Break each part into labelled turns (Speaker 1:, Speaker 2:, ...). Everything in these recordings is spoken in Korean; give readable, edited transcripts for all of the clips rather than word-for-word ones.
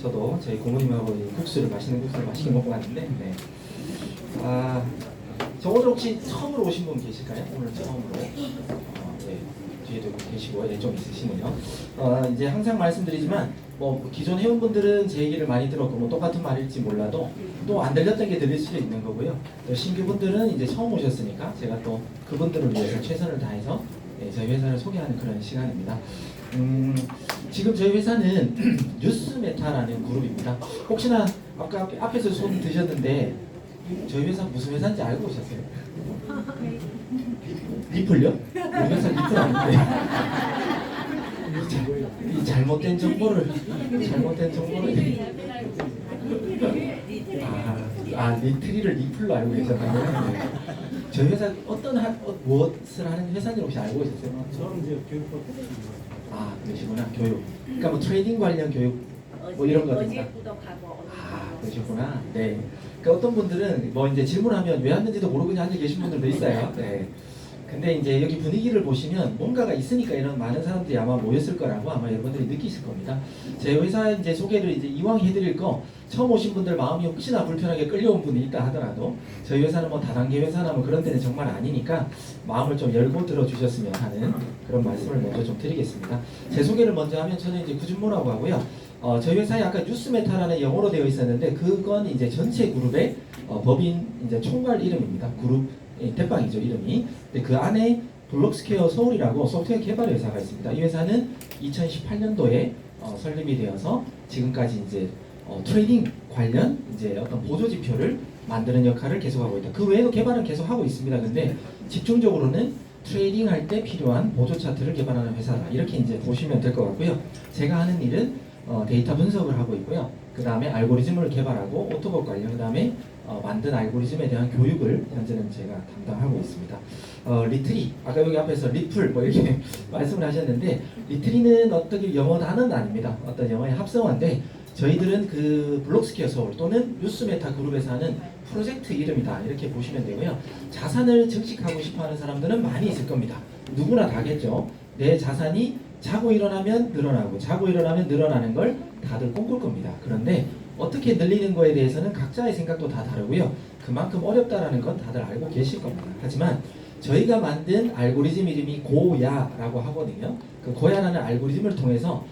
Speaker 1: 저도 저희 고모님하고 이 국수를 맛있게 먹고 갔는데, 네. 저 오늘 혹시 처음으로 오신 분 계실까요? 오늘 처음으로. 네. 뒤에도 계시고, 예, 좀 있으시네요. 이제 항상 말씀드리지만, 뭐 기존 회원분들은 제 얘기를 많이 들었고, 뭐 똑같은 말일지 몰라도 또 안 들렸던 게 들릴 수도 있는 거고요. 또 신규분들은 이제 처음 오셨으니까 제가 또 그분들을 위해서 최선을 다해서 저희 회사를 소개하는 그런 시간입니다. 지금 저희 회사는 뉴스메타라는 그룹입니다. 혹시나 아까 앞에서 손 드셨는데 저희 회사 무슨 회사인지 알고 오셨어요? 리플요? 우리 회사 리플 아닌데. 이 잘못된 정보를 리트리를 리플로 알고 계셨다고요? 네. 저희 회사 무엇을 하는 회사인지 혹시 알고 계셨어요?
Speaker 2: 저는 이제 교육법.
Speaker 1: 그러시구나. 교육. 그러니까 뭐 트레이딩 관련 교육 뭐 이런 거든요. 그러시구나. 네. 그러니까 어떤 분들은 뭐 이제 질문하면 왜 왔는지도 모르고 그냥 앉아 계신 분들도 있어요. 네. 근데 이제 여기 분위기를 보시면 뭔가가 있으니까 이런 많은 사람들이 아마 모였을 거라고 아마 여러분들이 느끼실 겁니다. 제 회사 이제 소개를 이제 이왕 해드릴 거 처음 오신 분들 마음이 혹시나 불편하게 끌려온 분이 있다 하더라도 저희 회사는 뭐 다단계 회사나 뭐 그런 데는 정말 아니니까 마음을 좀 열고 들어주셨으면 하는 그런 말씀을 먼저 좀 드리겠습니다. 제 소개를 먼저 하면 저는 이제 구준모라고 하고요. 저희 회사에 아까 뉴스메타라는 영어로 되어 있었는데 그건 이제 전체 그룹의 법인 이제 총괄 이름입니다. 그룹 대빵이죠 이름이. 근데 그 안에 블록스퀘어 서울이라고 소프트웨어 개발 회사가 있습니다. 이 회사는 2018년도에 설립이 되어서 지금까지 이제 트레이딩 관련 이제 어떤 보조 지표를 만드는 역할을 계속하고 있다. 그 외에도 개발은 계속하고 있습니다. 근데 집중적으로는 트레이딩 할 때 필요한 보조 차트를 개발하는 회사다. 이렇게 이제 보시면 될 것 같고요. 제가 하는 일은 데이터 분석을 하고 있고요. 그 다음에 알고리즘을 개발하고 오토봇 관련, 그 다음에 만든 알고리즘에 대한 교육을 현재는 제가 담당하고 있습니다. 리트리, 아까 여기 앞에서 리플 뭐 이렇게 말씀을 하셨는데 리트리는 어떻게 영어 단어는 아닙니다. 어떤 영어의 합성어인데 저희들은 그 블록스퀘어 서울 또는 뉴스메타 그룹에서 하는 프로젝트 이름이다 이렇게 보시면 되고요. 자산을 증식하고 싶어하는 사람들은 많이 있을 겁니다. 누구나 다겠죠. 내 자산이 자고 일어나면 늘어나고 자고 일어나면 늘어나는 걸 다들 꿈꿀 겁니다. 그런데 어떻게 늘리는 거에 대해서는 각자의 생각도 다 다르고요. 그만큼 어렵다라는 건 다들 알고 계실 겁니다. 하지만 저희가 만든 알고리즘 이름이 고야라고 하거든요. 그 고야라는 알고리즘을 통해서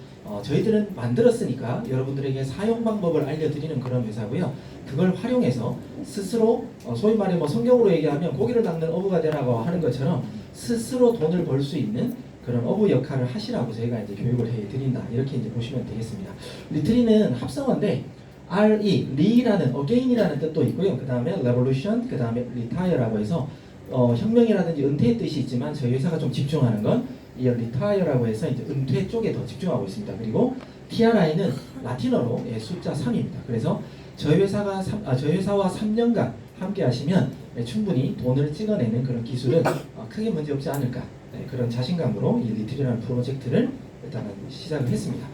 Speaker 1: 저희들은 만들었으니까 여러분들에게 사용 방법을 알려드리는 그런 회사고요. 그걸 활용해서 스스로 소위 말해 뭐 성경으로 얘기하면 고기를 닦는 어부가 되라고 하는 것처럼 스스로 돈을 벌 수 있는 그런 어부 역할을 하시라고 저희가 이제 교육을 해드린다 이렇게 이제 보시면 되겠습니다. 리트리는 합성어인데 RE, 리라는 again이라는 뜻도 있고요. 그 다음에 revolution, 그 다음에 retire라고 해서 혁명이라든지 은퇴의 뜻이 있지만 저희 회사가 좀 집중하는 건 이 retire라고 해서 이제 은퇴 쪽에 더 집중하고 있습니다. 그리고 TRI는 라틴어로 숫자 3입니다. 그래서 저희 회사와 3년간 함께 하시면 충분히 돈을 찍어내는 그런 기술은 크게 문제 없지 않을까 그런 자신감으로 이 리트리라는 프로젝트를 일단은 시작을 했습니다.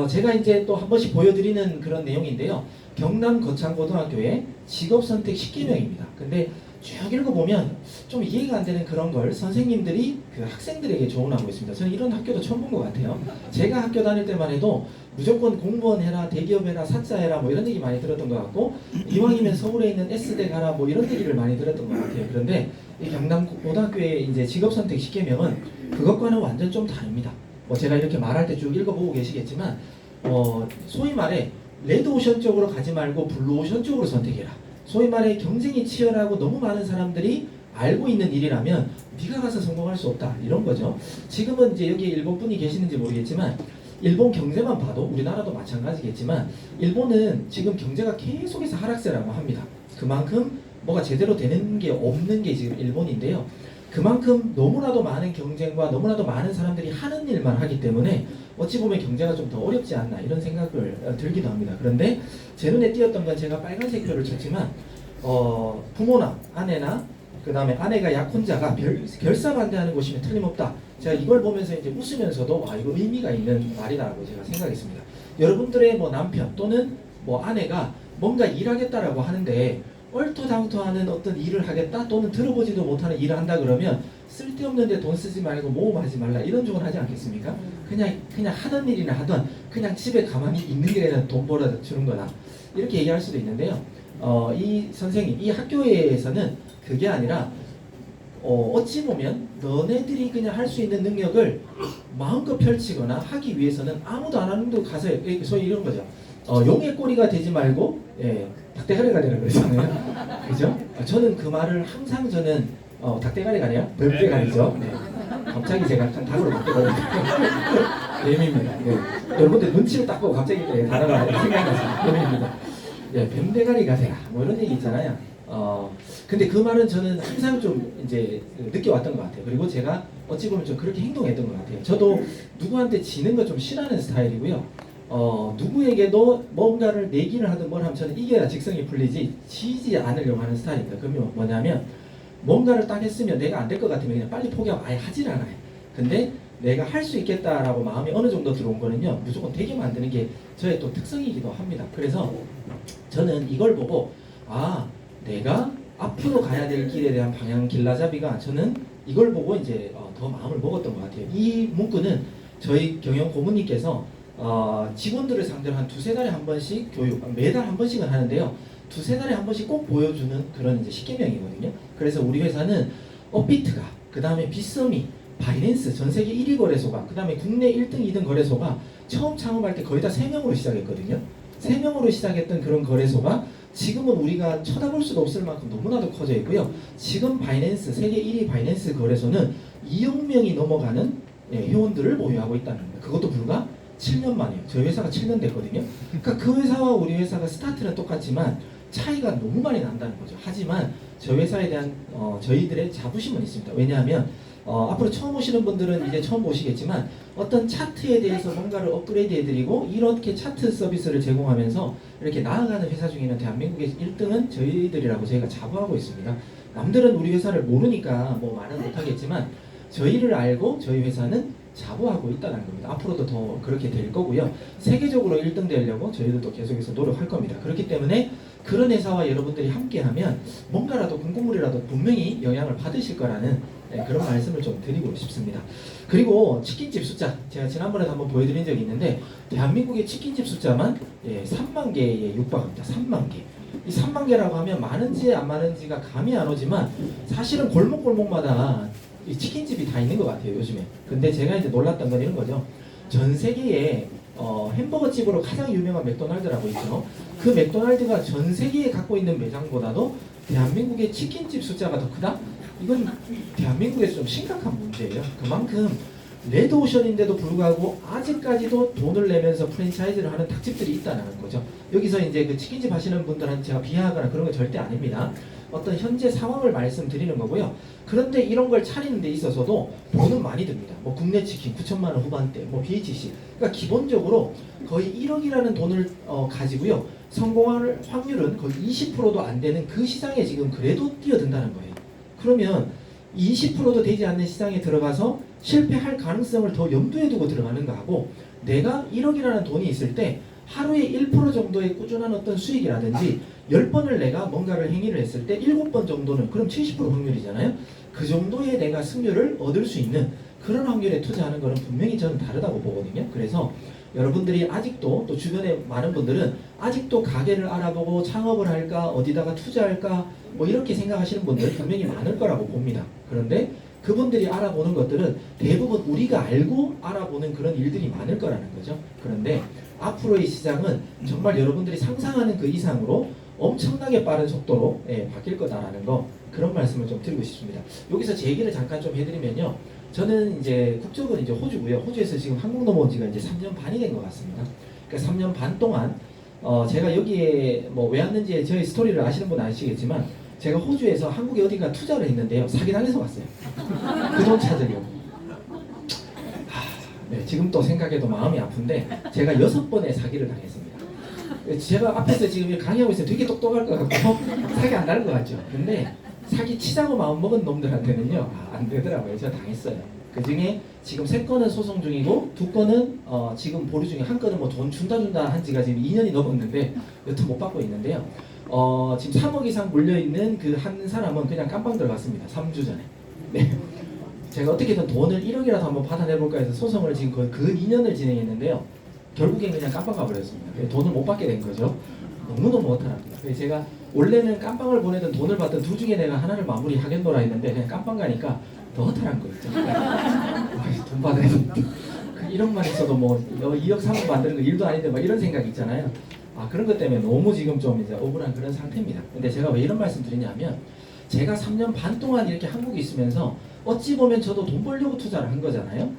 Speaker 1: 제가 이제 또 한 번씩 보여드리는 그런 내용인데요. 경남 거창고등학교의 직업선택 10개명입니다. 근데 쭉 읽어보면 좀 이해가 안 되는 그런 걸 선생님들이 그 학생들에게 조언하고 있습니다. 저는 이런 학교도 처음 본 것 같아요. 제가 학교 다닐 때만 해도 무조건 공무원 해라, 대기업 해라, 사자 해라 뭐 이런 얘기 많이 들었던 것 같고 이왕이면 서울에 있는 S대 가라 뭐 이런 얘기를 많이 들었던 것 같아요. 그런데 이 경남고등학교의 이제 직업선택 10개명은 그것과는 완전 좀 다릅니다. 제가 이렇게 말할 때 쭉 읽어보고 계시겠지만 소위 말해 레드오션 쪽으로 가지 말고 블루오션 쪽으로 선택해라. 소위 말해 경쟁이 치열하고 너무 많은 사람들이 알고 있는 일이라면 네가 가서 성공할 수 없다 이런 거죠. 지금은 이제 여기 일본 분이 계시는지 모르겠지만 일본 경제만 봐도 우리나라도 마찬가지겠지만 일본은 지금 경제가 계속해서 하락세라고 합니다. 그만큼 뭐가 제대로 되는 게 없는 게 지금 일본인데요. 그만큼 너무나도 많은 경쟁과 너무나도 많은 사람들이 하는 일만 하기 때문에 어찌 보면 경제가 좀 더 어렵지 않나 이런 생각을 들기도 합니다. 그런데 제 눈에 띄었던 건 제가 빨간색 표를 쳤지만 부모나 아내나 그 다음에 아내가 약혼자가 결사반대하는 곳이면 틀림없다. 제가 이걸 보면서 이제 웃으면서도 이거 의미가 있는 말이다라고 제가 생각했습니다. 여러분들의 뭐 남편 또는 뭐 아내가 뭔가 일하겠다라고 하는데 얼토당토하는 어떤 일을 하겠다 또는 들어보지도 못하는 일을 한다 그러면 쓸데없는데 돈 쓰지 말고 모험하지 말라 이런 조언 하지 않겠습니까? 그냥 하던 일이나 하던 그냥 집에 가만히 있는 길에는 돈 벌어 주는 거다 이렇게 얘기할 수도 있는데요. 이 선생님 이 학교에서는 그게 아니라 어찌 보면 너네들이 그냥 할 수 있는 능력을 마음껏 펼치거나 하기 위해서는 아무도 안 하는 데 가서 소위 이런 거죠. 용의 꼬리가 되지 말고 닭대가리가 되라 그러잖아요. 그죠? 저는 그 말을 항상 저는 닭대가리가 아니라 뱀대가리죠. 네. 갑자기 제가 닭으로 바뀌어버렸어요. 뱀입니다. 네. 여러분들 눈치를 딱 보고 갑자기 단어가 생각나서 뱀입니다. 뱀대가리가 되라 뭐 이런 얘기 있잖아요. 근데 그 말은 저는 항상 좀 이제 느껴왔던 것 같아요. 그리고 제가 어찌 보면 좀 그렇게 행동했던 것 같아요. 저도 누구한테 지는 거 좀 싫어하는 스타일이고요. 누구에게도 뭔가를 내기를 하든 뭘 하면 저는 이겨야 직성이 풀리지 지지 않으려고 하는 스타일입니다. 그러면 뭐냐면 뭔가를 딱 했으면 내가 안 될 것 같으면 그냥 빨리 포기하고 아예 하질 않아요. 근데 내가 할 수 있겠다라고 마음이 어느 정도 들어온 거는요 무조건 되게 만드는 게 저의 또 특성이기도 합니다. 그래서 저는 이걸 보고 내가 앞으로 가야 될 길에 대한 방향 길라잡이가 저는 이걸 보고 이제 더 마음을 먹었던 것 같아요. 이 문구는 저희 경영 고문님께서 직원들을 상대로 한 두세 달에 한 번씩 교육, 매달 한 번씩은 하는데요. 두세 달에 한 번씩 꼭 보여주는 그런 이제 10계명이거든요. 그래서 우리 회사는 업비트가, 그 다음에 빗썸이, 바이낸스, 전 세계 1위 거래소가, 그 다음에 국내 1등, 2등 거래소가 처음 창업할 때 거의 다 3명으로 시작했거든요. 3명으로 시작했던 그런 거래소가 지금은 우리가 쳐다볼 수도 없을 만큼 너무나도 커져 있고요. 지금 바이낸스, 세계 1위 바이낸스 거래소는 2억 명이 넘어가는 회원들을 보유하고 있다는 겁니다. 그것도 불과 7년 만이에요. 저희 회사가 7년 됐거든요. 그러니까 그 회사와 우리 회사가 스타트는 똑같지만 차이가 너무 많이 난다는 거죠. 하지만 저희 회사에 대한 저희들의 자부심은 있습니다. 왜냐하면 앞으로 처음 오시는 분들은 이제 처음 보시겠지만 어떤 차트에 대해서 뭔가를 업그레이드 해드리고 이렇게 차트 서비스를 제공하면서 이렇게 나아가는 회사 중에는 대한민국의 1등은 저희들이라고 저희가 자부하고 있습니다. 남들은 우리 회사를 모르니까 뭐 말은 못하겠지만 저희를 알고 저희 회사는 자부하고 있다는 겁니다. 앞으로도 더 그렇게 될 거고요. 세계적으로 1등 되려고 저희들도 계속해서 노력할 겁니다. 그렇기 때문에 그런 회사와 여러분들이 함께하면 뭔가라도 공고물이라도 분명히 영향을 받으실 거라는 그런 말씀을 좀 드리고 싶습니다. 그리고 치킨집 숫자 제가 지난번에도 한번 보여드린 적이 있는데 대한민국의 치킨집 숫자만 3만 개에 육박합니다. 3만 개. 이 3만 개라고 하면 많은지 안 많은지가 감이 안 오지만 사실은 골목골목마다 이 치킨집이 다 있는 것 같아요 요즘에. 근데 제가 이제 놀랐던 건 이런 거죠. 전 세계에 햄버거 집으로 가장 유명한 맥도날드라고 있죠. 그 맥도날드가 전 세계에 갖고 있는 매장보다도 대한민국의 치킨집 숫자가 더 크다? 이건 대한민국에서 좀 심각한 문제예요. 그만큼 레드오션인데도 불구하고 아직까지도 돈을 내면서 프랜차이즈를 하는 닭집들이 있다는 거죠. 여기서 이제 그 치킨집 하시는 분들한테 제가 비하하거나 그런 건 절대 아닙니다. 어떤 현재 상황을 말씀드리는 거고요. 그런데 이런 걸 차리는 데 있어서도 돈은 많이 듭니다. 뭐 국내 치킨 9천만 원 후반대, 뭐 BHC. 그러니까 기본적으로 거의 1억이라는 돈을 가지고요. 성공할 확률은 거의 20%도 안 되는 그 시장에 지금 그래도 뛰어든다는 거예요. 그러면 20%도 되지 않는 시장에 들어가서 실패할 가능성을 더 염두에 두고 들어가는 거하고 내가 1억이라는 돈이 있을 때 하루에 1% 정도의 꾸준한 어떤 수익이라든지 10번을 내가 뭔가를 행위를 했을 때 7번 정도는 그럼 70% 확률이잖아요. 그 정도의 내가 승률을 얻을 수 있는 그런 확률에 투자하는 거는 분명히 저는 다르다고 보거든요. 그래서 여러분들이 아직도 또 주변에 많은 분들은 아직도 가게를 알아보고 창업을 할까 어디다가 투자할까 뭐 이렇게 생각하시는 분들 분명히 많을 거라고 봅니다. 그런데 그분들이 알아보는 것들은 대부분 우리가 알고 알아보는 그런 일들이 많을 거라는 거죠. 그런데 앞으로의 시장은 정말 여러분들이 상상하는 그 이상으로 엄청나게 빠른 속도로 바뀔 거다라는 거 그런 말씀을 좀 드리고 싶습니다. 여기서 제 얘기를 잠깐 좀 해드리면요. 저는 이제 국적은 이제 호주고요. 호주에서 지금 한국 넘어온 지가 이제 3년 반이 된 것 같습니다. 그러니까 3년 반 동안 제가 여기에 뭐 왜 왔는지 저희 스토리를 아시는 분은 아시겠지만 제가 호주에서 한국에 어딘가 투자를 했는데요. 사기당해서 왔어요. 그 돈 찾으려고. 네, 지금 또 생각해도 마음이 아픈데 제가 6번의 사기를 당했습니다. 제가 앞에서 지금 강의하고 있어요. 되게 똑똑할 것 같고 사기 안 나는 것 같죠. 근데 사기 치자고 마음 먹은 놈들한테는요 안 되더라고요. 제가 당했어요. 그 중에 지금 3건은 소송 중이고 2건은 지금 보류 중에, 한 건은 뭐 돈 준다 한 지가 지금 2년이 넘었는데 여튼 못 받고 있는데요. 지금 3억 이상 물려있는 그 한 사람은 그냥 깜빵 들어갔습니다. 3주 전에. 네. 제가 어떻게든 돈을 1억이라도 한번 받아내볼까 해서 소송을 지금 거의 그 2년을 진행했는데요. 결국엔 그냥 깜빵 가버렸습니다. 돈을 못 받게 된 거죠. 너무너무 못하랍니다. 그래서 제가 원래는 깜빵을 보내든 돈을 받든 둘 중에 내가 하나를 마무리하겠노라 했는데 그냥 깜빵 가니까 더 허탈한 거 있죠. 돈 받아야 되는데 1억만 있어도 뭐 2억 3억 만드는 거 일도 아닌데 막 이런 생각 있잖아요. 그런 것 때문에 너무 지금 좀 이제 억울한 그런 상태입니다. 근데 제가 왜 이런 말씀 드리냐면, 제가 3년 반 동안 이렇게 한국에 있으면서 어찌 보면 저도 돈 벌려고 투자를 한 거잖아요.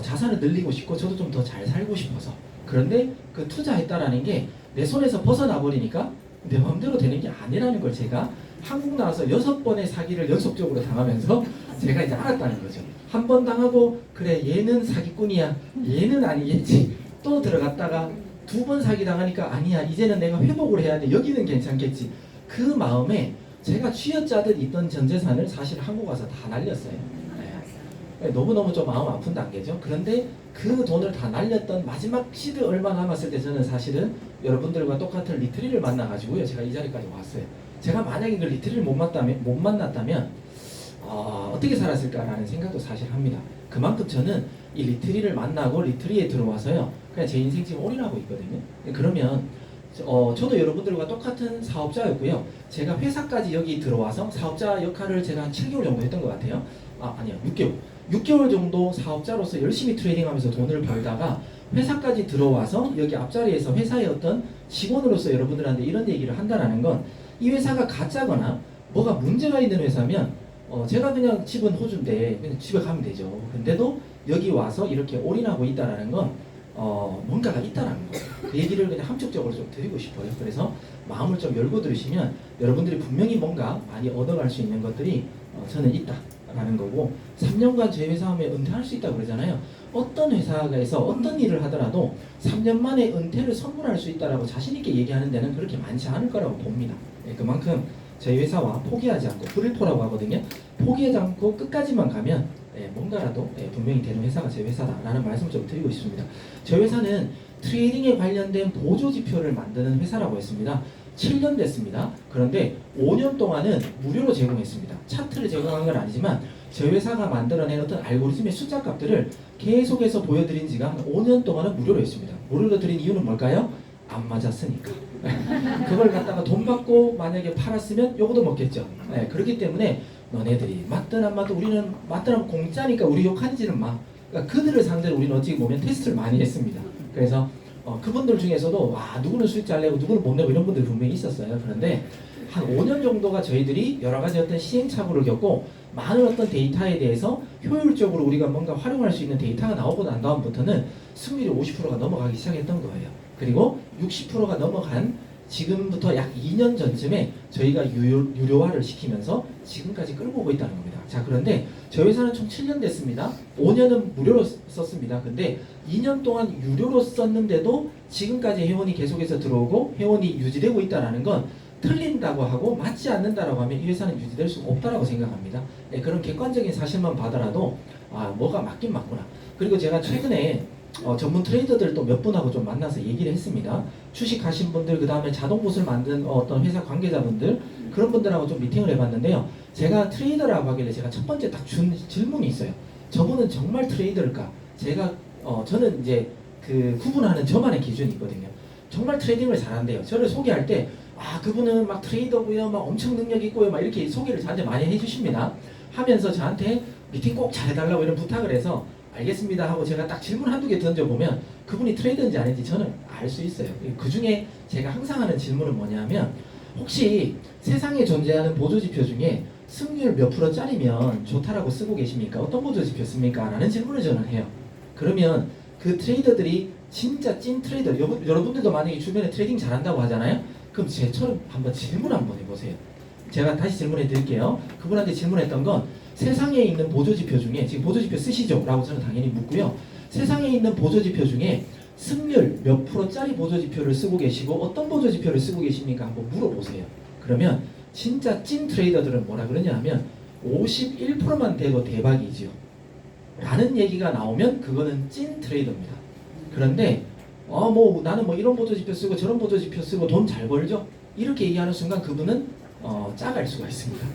Speaker 1: 자산을 늘리고 싶고 저도 좀 더 잘 살고 싶어서. 그런데 그 투자했다라는 게 내 손에서 벗어나 버리니까 내 마음대로 되는 게 아니라는 걸 제가 한국 나와서 6번의 사기를 연속적으로 당하면서 제가 이제 알았다는 거죠. 한 번 당하고 그래 얘는 사기꾼이야, 얘는 아니겠지, 또 들어갔다가 2번 사기 당하니까 아니야, 이제는 내가 회복을 해야 돼, 여기는 괜찮겠지. 그 마음에 제가 쥐어짜듯 있던 전 재산을 사실 한국 와서 다 날렸어요. 네. 너무너무 좀 마음 아픈 단계죠. 그런데 그 돈을 다 날렸던 마지막 시드 얼마 남았을 때 저는 사실은 여러분들과 똑같은 리트리를 만나가지고요, 제가 이 자리까지 왔어요. 제가 만약에 그 리트리를 못 만났다면 어떻게 살았을까라는 생각도 사실 합니다. 그만큼 저는 이 리트리를 만나고 리트리에 들어와서요, 그냥 제 인생 지금 올인하고 있거든요. 그러면 저도 여러분들과 똑같은 사업자였고요. 제가 회사까지 여기 들어와서 사업자 역할을 제가 한 7개월 정도 했던 것 같아요. 아니요, 6개월. 6개월 정도 사업자로서 열심히 트레이딩하면서 돈을 벌다가 회사까지 들어와서 여기 앞자리에서 회사의 어떤 직원으로서 여러분들한테 이런 얘기를 한다는 건, 이 회사가 가짜거나 뭐가 문제가 있는 회사면 제가 그냥 집은 호주인데 그냥 집에 가면 되죠. 근데도 여기 와서 이렇게 올인하고 있다는 건 뭔가가 있다는 거. 그 얘기를 그냥 함축적으로 좀 드리고 싶어요. 그래서 마음을 좀 열고 들으시면 여러분들이 분명히 뭔가 많이 얻어갈 수 있는 것들이 저는 있다라는 거고, 3년간 제 회사 하면 은퇴할 수 있다고 그러잖아요. 어떤 회사에서 어떤 일을 하더라도 3년 만에 은퇴를 선물할 수 있다라고 자신 있게 얘기하는 데는 그렇게 많지 않을 거라고 봅니다. 그만큼 저희 회사와 포기하지 않고, 불일포라고 하거든요. 포기하지 않고 끝까지만 가면 뭔가라도 분명히 되는 회사가 제 회사다라는 말씀을 좀 드리고 싶습니다. 저희 회사는 트레이딩에 관련된 보조지표를 만드는 회사라고 했습니다. 7년 됐습니다. 그런데 5년 동안은 무료로 제공했습니다. 차트를 제공한 건 아니지만 저희 회사가 만들어낸 어떤 알고리즘의 숫자 값들을 계속해서 보여드린 지가 한 5년 동안은 무료로 했습니다. 무료로 드린 이유는 뭘까요? 안 맞았으니까. 그걸 갖다가 돈 받고 만약에 팔았으면 요거도 먹겠죠. 그렇기 때문에 너네들이 맞든 안 맞든, 우리는 맞든 안 공짜니까 우리 욕하지는 마. 그러니까 그들을 상대로 우리는 어찌 보면 테스트를 많이 했습니다. 그래서 그분들 중에서도 누구는 수익 잘 내고 누구는 못 내고 이런 분들이 분명히 있었어요. 그런데 한 5년 정도가 저희들이 여러 가지 어떤 시행착오를 겪고 많은 어떤 데이터에 대해서 효율적으로 우리가 뭔가 활용할 수 있는 데이터가 나오고 난 다음부터는 승률이 50%가 넘어가기 시작했던 거예요. 그리고 60%가 넘어간 지금부터 약 2년 전쯤에 저희가 유료화를 시키면서 지금까지 끌고 오고 있다는 겁니다. 자, 그런데 저희 회사는 총 7년 됐습니다. 5년은 무료로 썼습니다. 근데 2년 동안 유료로 썼는데도 지금까지 회원이 계속해서 들어오고 회원이 유지되고 있다는 건 틀린다고 하고 맞지 않는다라고 하면 이 회사는 유지될 수 없다라고 생각합니다. 그런 객관적인 사실만 봐더라도 뭐가 맞긴 맞구나. 그리고 제가 최근에 전문 트레이더들 또 몇 분하고 좀 만나서 얘기를 했습니다. 주식하신 분들, 그 다음에 자동봇을 만든 어떤 회사 관계자분들, 그런 분들하고 좀 미팅을 해봤는데요. 제가 트레이더라고 하길래 제가 첫 번째 딱 준 질문이 있어요. 저분은 정말 트레이더일까? 저는 이제 그 구분하는 저만의 기준이 있거든요. 정말 트레이딩을 잘한대요. 저를 소개할 때 그분은 막 트레이더고요, 막 엄청 능력 있고요, 막 이렇게 소개를 저한테 많이 해주십니다. 하면서 저한테 미팅 꼭 잘해달라고 이런 부탁을 해서 알겠습니다 하고 제가 딱 질문 한두 개 던져보면 그분이 트레이더인지 아닌지 저는 알 수 있어요. 그 중에 제가 항상 하는 질문은 뭐냐면, 혹시 세상에 존재하는 보조지표 중에 승률 몇 %짜리면 좋다라고 쓰고 계십니까? 어떤 보조지표 씁니까? 라는 질문을 저는 해요. 그러면 그 트레이더들이 진짜 찐 트레이더, 여러분들도 만약에 주변에 트레이딩 잘한다고 하잖아요? 그럼 제처럼 한번 질문 한번 해보세요. 제가 다시 질문해 드릴게요. 그분한테 질문했던 건, 세상에 있는 보조지표 중에, 지금 보조지표 쓰시죠? 라고 저는 당연히 묻고요. 세상에 있는 보조지표 중에 승률 몇 %짜리 보조지표를 쓰고 계시고 어떤 보조지표를 쓰고 계십니까? 한번 물어보세요. 그러면 진짜 찐 트레이더들은 뭐라 그러냐 하면 51%만 돼도 대박이지요. 라는 얘기가 나오면 그거는 찐 트레이더입니다. 그런데 뭐 나는 뭐 이런 보조지표 쓰고 저런 보조지표 쓰고 돈 잘 벌죠? 이렇게 얘기하는 순간 그분은 짜갈 수가 있습니다.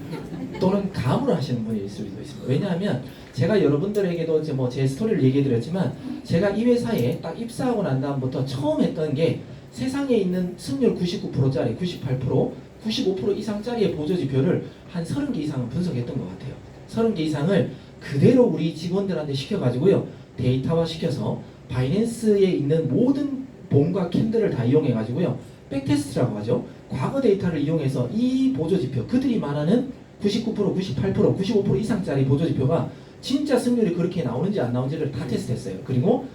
Speaker 1: 또는 감으로 하시는 분이 있을 수도 있습니다. 왜냐하면 제가 여러분들에게도 이제 뭐 제 스토리를 얘기해 드렸지만 제가 이 회사에 딱 입사하고 난 다음부터 처음 했던 게 세상에 있는 승률 99%짜리 98% 95% 이상짜리의 보조지표를 한 30개 이상은 분석했던 것 같아요. 30개 이상을 그대로 우리 직원들한테 시켜가지고요. 데이터화 시켜서 바이낸스에 있는 모든 봄과 캔들을 다 이용해가지고요. 백테스트라고 하죠. 과거 데이터를 이용해서 이 보조지표, 그들이 말하는 99%, 98%, 95% 이상짜리 보조지표가 진짜 승률이 그렇게 나오는지 안 나오는지를 다 테스트했어요. 그리고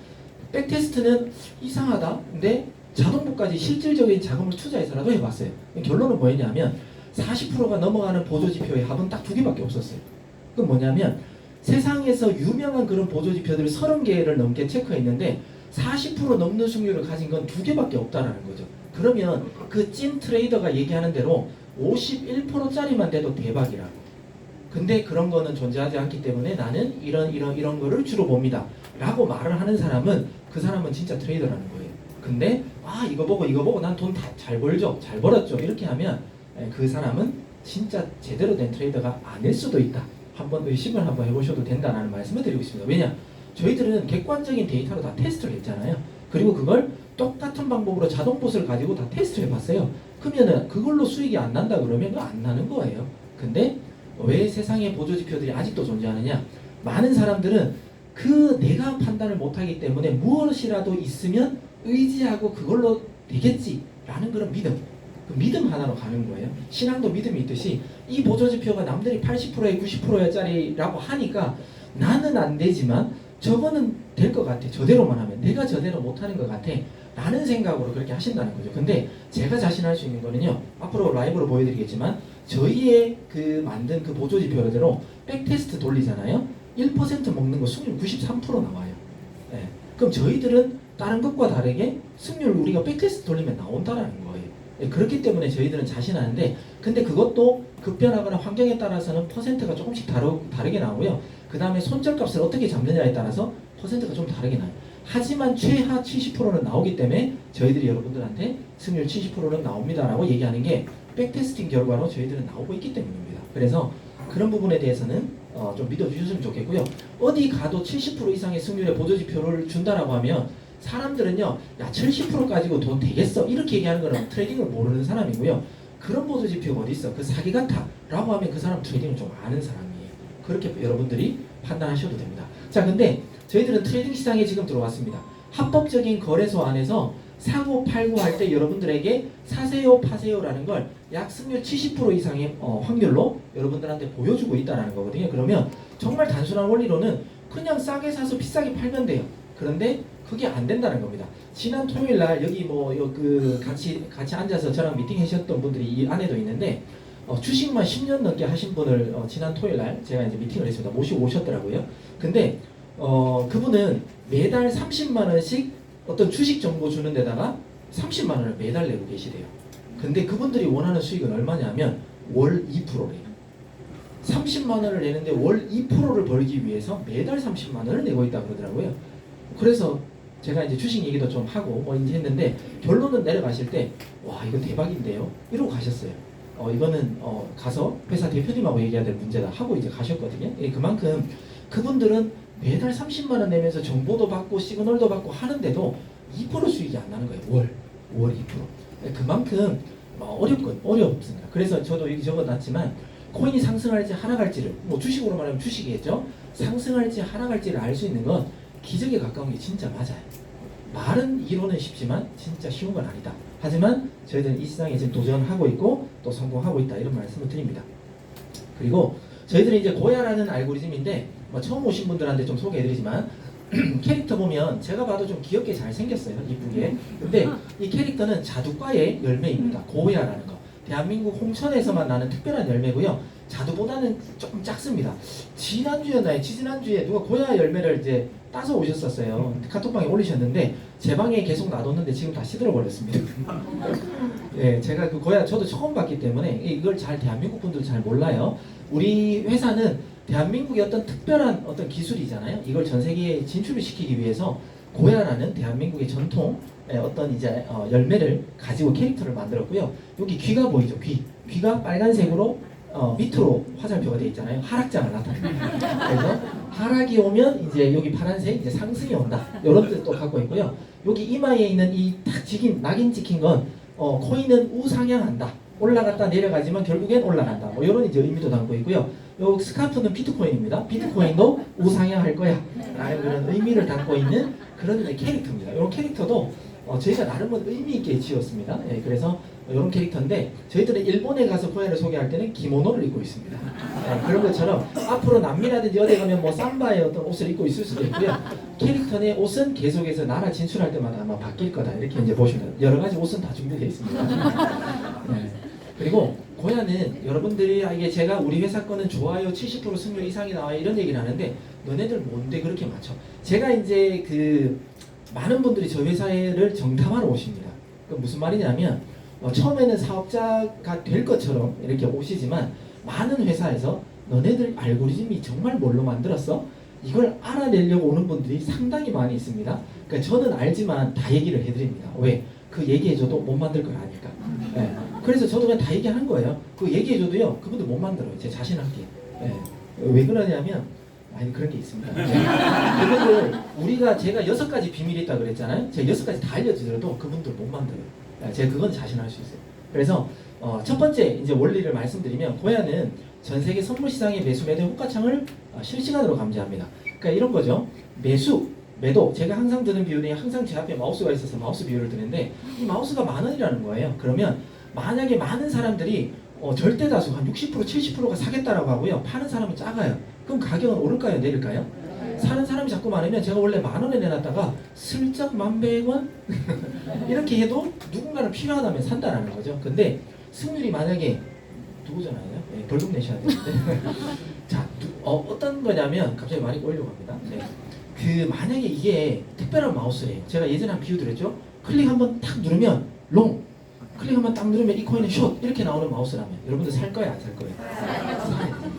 Speaker 1: 백테스트는 이상하다. 근데 자동보까지 실질적인 자금을 투자해서라도 해봤어요. 결론은 뭐였냐면 40%가 넘어가는 보조지표의 합은 딱 2개밖에 없었어요. 그건 뭐냐면 세상에서 유명한 그런 보조지표들 30개를 넘게 체크했는데 40% 넘는 승률을 가진 건 2개밖에 없다라는 거죠. 그러면 그 찐 트레이더가 얘기하는 대로 51%짜리만 돼도 대박이라고. 근데 그런 거는 존재하지 않기 때문에 나는 이런 거를 주로 봅니다. 라고 말을 하는 사람은 그 사람은 진짜 트레이더라는 거예요. 근데 이거 보고 난 돈 다 잘 벌죠. 잘 벌었죠. 이렇게 하면 그 사람은 진짜 제대로 된 트레이더가 아닐 수도 있다. 한번 의심을 한번 해보셔도 된다는 말씀을 드리고 있습니다. 왜냐? 저희들은 객관적인 데이터로 다 테스트를 했잖아요. 그리고 그걸 똑같은 방법으로 자동봇을 가지고 다 테스트를 해봤어요. 그러면은 그걸로 수익이 안 난다 그러면 그거 안 나는 거예요. 근데 왜 세상에 보조지표들이 아직도 존재하느냐? 많은 사람들은 그 내가 판단을 못하기 때문에 무엇이라도 있으면 의지하고 그걸로 되겠지라는 그런 믿음. 그 믿음 하나로 가는 거예요. 신앙도 믿음이 있듯이 이 보조지표가 남들이 80%에 90%짜리라고 하니까 나는 안 되지만 저거는 될 것 같아. 저대로만 하면 내가 저대로 못하는 것 같아. 라는 생각으로 그렇게 하신다는 거죠. 근데 제가 자신할 수 있는 거는요. 앞으로 라이브로 보여드리겠지만 저희의 그 만든 그 보조지표대로 백테스트 돌리잖아요. 1% 먹는 거 승률 93% 나와요. 네. 그럼 저희들은 다른 것과 다르게 승률 우리가 백테스트 돌리면 나온다라는 거예요. 네. 그렇기 때문에 저희들은 자신하는데 근데 그것도 급변하거나 환경에 따라서는 퍼센트가 조금씩 다르게 나오고요. 그 다음에 손절값을 어떻게 잡느냐에 따라서 퍼센트가 좀 다르게 나요. 하지만 최하 70%는 나오기 때문에 저희들이 여러분들한테 승률 70%는 나옵니다라고 얘기하는 게 백테스팅 결과로 저희들은 나오고 있기 때문입니다. 그래서 그런 부분에 대해서는 좀 믿어주셨으면 좋겠고요. 어디 가도 70% 이상의 승률의 보조지표를 준다라고 하면 사람들은요, 야 70% 가지고 돈 되겠어 이렇게 얘기하는 거는 트레이딩을 모르는 사람이고요. 그런 보조지표가 어디 있어? 그 사기 같아 라고 하면 그 사람 트레이딩을 좀 아는 사람이에요. 그렇게 여러분들이 판단하셔도 됩니다. 자, 근데 저희들은 트레이딩 시장에 지금 들어왔습니다. 합법적인 거래소 안에서 사고 팔고 할 때 여러분들에게 사세요 파세요라는 걸 약 승률 70% 이상의 확률로 여러분들한테 보여주고 있다는 거거든요. 그러면 정말 단순한 원리로는 그냥 싸게 사서 비싸게 팔면 돼요. 그런데 그게 안 된다는 겁니다. 지난 토요일 날 여기 같이 앉아서 저랑 미팅 하셨던 분들이 이 안에도 있는데 주식만 10년 넘게 하신 분을 지난 토요일 날 제가 이제 미팅을 했습니다. 모시고 오셨더라고요. 근데 그분은 매달 30만 원씩 어떤 주식 정보 주는 데다가 30만 원을 매달 내고 계시대요. 근데 그분들이 원하는 수익은 얼마냐면 월 2%래요. 30만 원을 내는데 월 2%를 벌기 위해서 매달 30만 원을 내고 있다 그러더라고요. 그래서 제가 이제 주식 얘기도 좀 하고 이제 했는데 결론은 내려가실 때 와 이거 대박인데요 이러고 가셨어요. 이거는 가서 회사 대표님하고 얘기해야 될 문제다 하고 이제 가셨거든요. 그만큼 그분들은 매달 30만 원 내면서 정보도 받고 시그널도 받고 하는데도 2% 수익이 안 나는 거예요. 월 2%. 그만큼 어렵습니다. 그래서 저도 여기 적어놨지만 코인이 상승할지 하락할지를 주식으로 말하면 주식이겠죠. 상승할지 하락할지를 알 수 있는 건 기적에 가까운 게 진짜 맞아요. 말은 이론은 쉽지만 진짜 쉬운 건 아니다. 하지만 저희들은 이 시장에 지금 도전하고 있고 또 성공하고 있다 이런 말씀을 드립니다. 그리고 저희들은 이제 고야라는 알고리즘인데 처음 오신 분들한테 좀 소개해드리지만 캐릭터 보면 제가 봐도 좀 귀엽게 잘 생겼어요. 이쁘게. 근데 이 캐릭터는 자두과의 열매입니다. 고야라는 거. 대한민국 홍천에서만 나는 특별한 열매고요. 자두보다는 조금 작습니다. 지지난주에 누가 고야 열매를 이제 따서 오셨었어요. 카톡방에 올리셨는데 제 방에 계속 놔뒀는데 지금 다 시들어버렸습니다. 네, 제가 그 고야 저도 처음 봤기 때문에 이걸 잘 대한민국 분들 잘 몰라요. 우리 회사는 대한민국의 어떤 특별한 어떤 기술이잖아요. 이걸 전 세계에 진출을 시키기 위해서 고야라는 대한민국의 전통 어떤 이제 열매를 가지고 캐릭터를 만들었고요. 여기 귀가 보이죠? 귀가 빨간색으로 밑으로 화살표가 되어 있잖아요. 하락장을 나타냅니다. 그래서 하락이 오면 이제 여기 파란색 이제 상승이 온다. 이런 뜻도 갖고 있고요. 여기 이마에 있는 이 탁 찍힌 낙인 찍힌 건 코인은 우상향한다. 올라갔다 내려가지만 결국엔 올라간다. 뭐 이런 이제 의미도 담고 있고요. 요 스카프는 비트코인입니다. 비트코인도 우상향할 거야. 라는 그런 의미를 담고 있는 그런 캐릭터입니다. 이런 캐릭터도 저희가 나름은 의미 있게 지었습니다. 예, 그래서 이런 캐릭터인데 저희들은 일본에 가서 고야를 소개할 때는 기모노를 입고 있습니다. 예, 그런 것처럼 앞으로 남미라든지 어디 가면 뭐 삼바의 어떤 옷을 입고 있을 수도 있고요. 캐릭터 내 옷은 계속해서 나라 진출할 때마다 아마 바뀔 거다 이렇게 이제 보시면 여러 가지 옷은 다 준비되어 있습니다. 예, 그리고 고야는 여러분들이 이게 제가 우리 회사 거는 좋아요 70% 승률 이상이 나와요 이런 얘기를 하는데 너네들 뭔데 그렇게 많죠? 제가 이제 그 많은 분들이 저희 회사를 정탐하러 오십니다. 그 무슨 말이냐면 처음에는 사업자가 될 것처럼 이렇게 오시지만 많은 회사에서 너네들 알고리즘이 정말 뭘로 만들었어? 이걸 알아내려고 오는 분들이 상당히 많이 있습니다. 그러니까 저는 알지만 다 얘기를 해드립니다. 왜? 그 얘기해줘도 못 만들 걸 아니까. 네. 그래서 저도 그냥 다 얘기하는 거예요. 그 얘기해줘도요 그분들 못 만들어요. 제 자신한테. 네. 왜 그러냐면 아니 그런 게 있습니다. 그분들 우리가 제가 6가지 비밀이 있다 그랬잖아요. 제가 6가지 다 알려주더라도 그분들 못 만들어요. 제가 그건 자신할 수 있어요. 그래서 첫 번째 이제 원리를 말씀드리면 고야는 전 세계 선물 시장의 매수 매도 호가창을 실시간으로 감지합니다. 그러니까 이런 거죠. 매수 매도 제가 항상 드는 비율이 항상 제 앞에 마우스가 있어서 마우스 비율을 드는데 이 마우스가 10,000원이라는 거예요. 그러면 만약에 많은 사람들이 절대 다수 한 60% 70%가 사겠다라고 하고요. 파는 사람은 작아요. 그럼 가격은 오를까요? 내릴까요? 사는 사람이 자꾸 많으면 제가 원래 10,000원에 내놨다가 슬쩍 11,100원 이렇게 해도 누군가는 필요하다면 산다라는 거죠. 근데 승률이 만약에 누구잖아요? 네, 벌금 내셔야 되는데 자 어떤 거냐면 갑자기 말이 꼬이려고 합니다. 네. 그 만약에 이게 특별한 마우스예요. 제가 예전에 한 비유 드렸죠. 클릭 한번 탁 누르면 롱 클릭 한번 딱 누르면 이 코인은 숏 이렇게 나오는 마우스라면 여러분들 살 거예요? 안 살 거예요?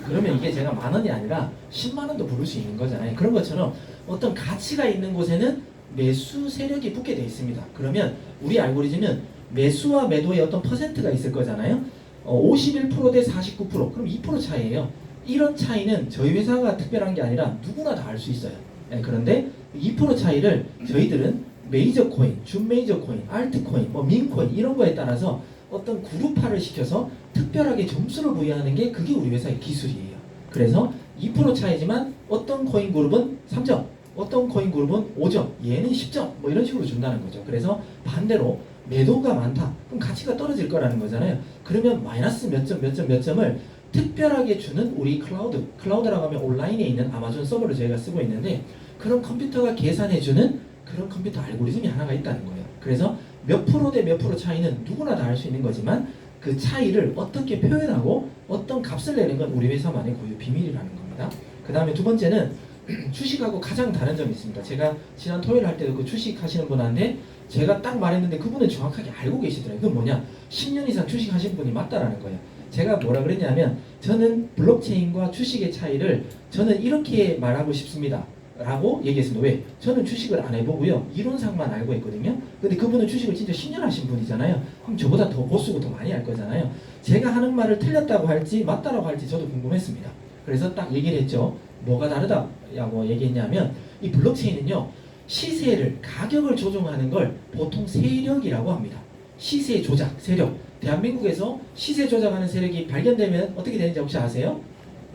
Speaker 1: 그러면 이게 제가 10,000원이 아니라 100,000원도 부를 수 있는 거잖아요. 그런 것처럼 어떤 가치가 있는 곳에는 매수 세력이 붙게 돼 있습니다. 그러면 우리 알고리즘은 매수와 매도의 어떤 퍼센트가 있을 거잖아요. 51% 대 49% 그럼 2% 차이예요. 이런 차이는 저희 회사가 특별한 게 아니라 누구나 다 알 수 있어요. 네, 그런데 2% 차이를 저희들은 메이저 코인, 준 메이저 코인, 알트 코인, 뭐 민 코인 이런 거에 따라서 어떤 그룹화를 시켜서 특별하게 점수를 부여하는 게 그게 우리 회사의 기술이에요. 그래서 2% 차이지만 어떤 코인 그룹은 3점, 어떤 코인 그룹은 5점, 얘는 10점 뭐 이런 식으로 준다는 거죠. 그래서 반대로 매도가 많다. 그럼 가치가 떨어질 거라는 거잖아요. 그러면 마이너스 몇 점, 몇 점, 몇 점을 특별하게 주는 우리 클라우드라고 하면 온라인에 있는 아마존 서버를 저희가 쓰고 있는데 그런 컴퓨터가 계산해주는 그런 컴퓨터 알고리즘이 하나가 있다는 거예요. 그래서 몇 프로 대 몇 프로 차이는 누구나 다 알 수 있는 거지만 그 차이를 어떻게 표현하고 어떤 값을 내는 건 우리 회사만의 고유 비밀이라는 겁니다. 그 다음에 두 번째는 주식하고 가장 다른 점이 있습니다. 제가 지난 토요일 할 때도 그 주식 하시는 분한테 제가 딱 말했는데 그분은 정확하게 알고 계시더라고요. 그건 뭐냐? 10년 이상 주식 하신 분이 맞다라는 거예요. 제가 뭐라 그랬냐면 저는 블록체인과 주식의 차이를 저는 이렇게 말하고 싶습니다. 라고 얘기했습니다. 왜? 저는 주식을 안 해보고요. 이론상만 알고 있거든요. 근데 그분은 주식을 진짜 10년 하신 분이잖아요. 그럼 저보다 더 고수고 더 많이 알 거잖아요. 제가 하는 말을 틀렸다고 할지 맞다라고 할지 저도 궁금했습니다. 그래서 딱 얘기를 했죠. 뭐가 다르다고 얘기했냐면 이 블록체인은요. 시세를 가격을 조종하는 걸 보통 세력이라고 합니다. 시세 조작, 세력. 대한민국에서 시세 조작하는 세력이 발견되면 어떻게 되는지 혹시 아세요?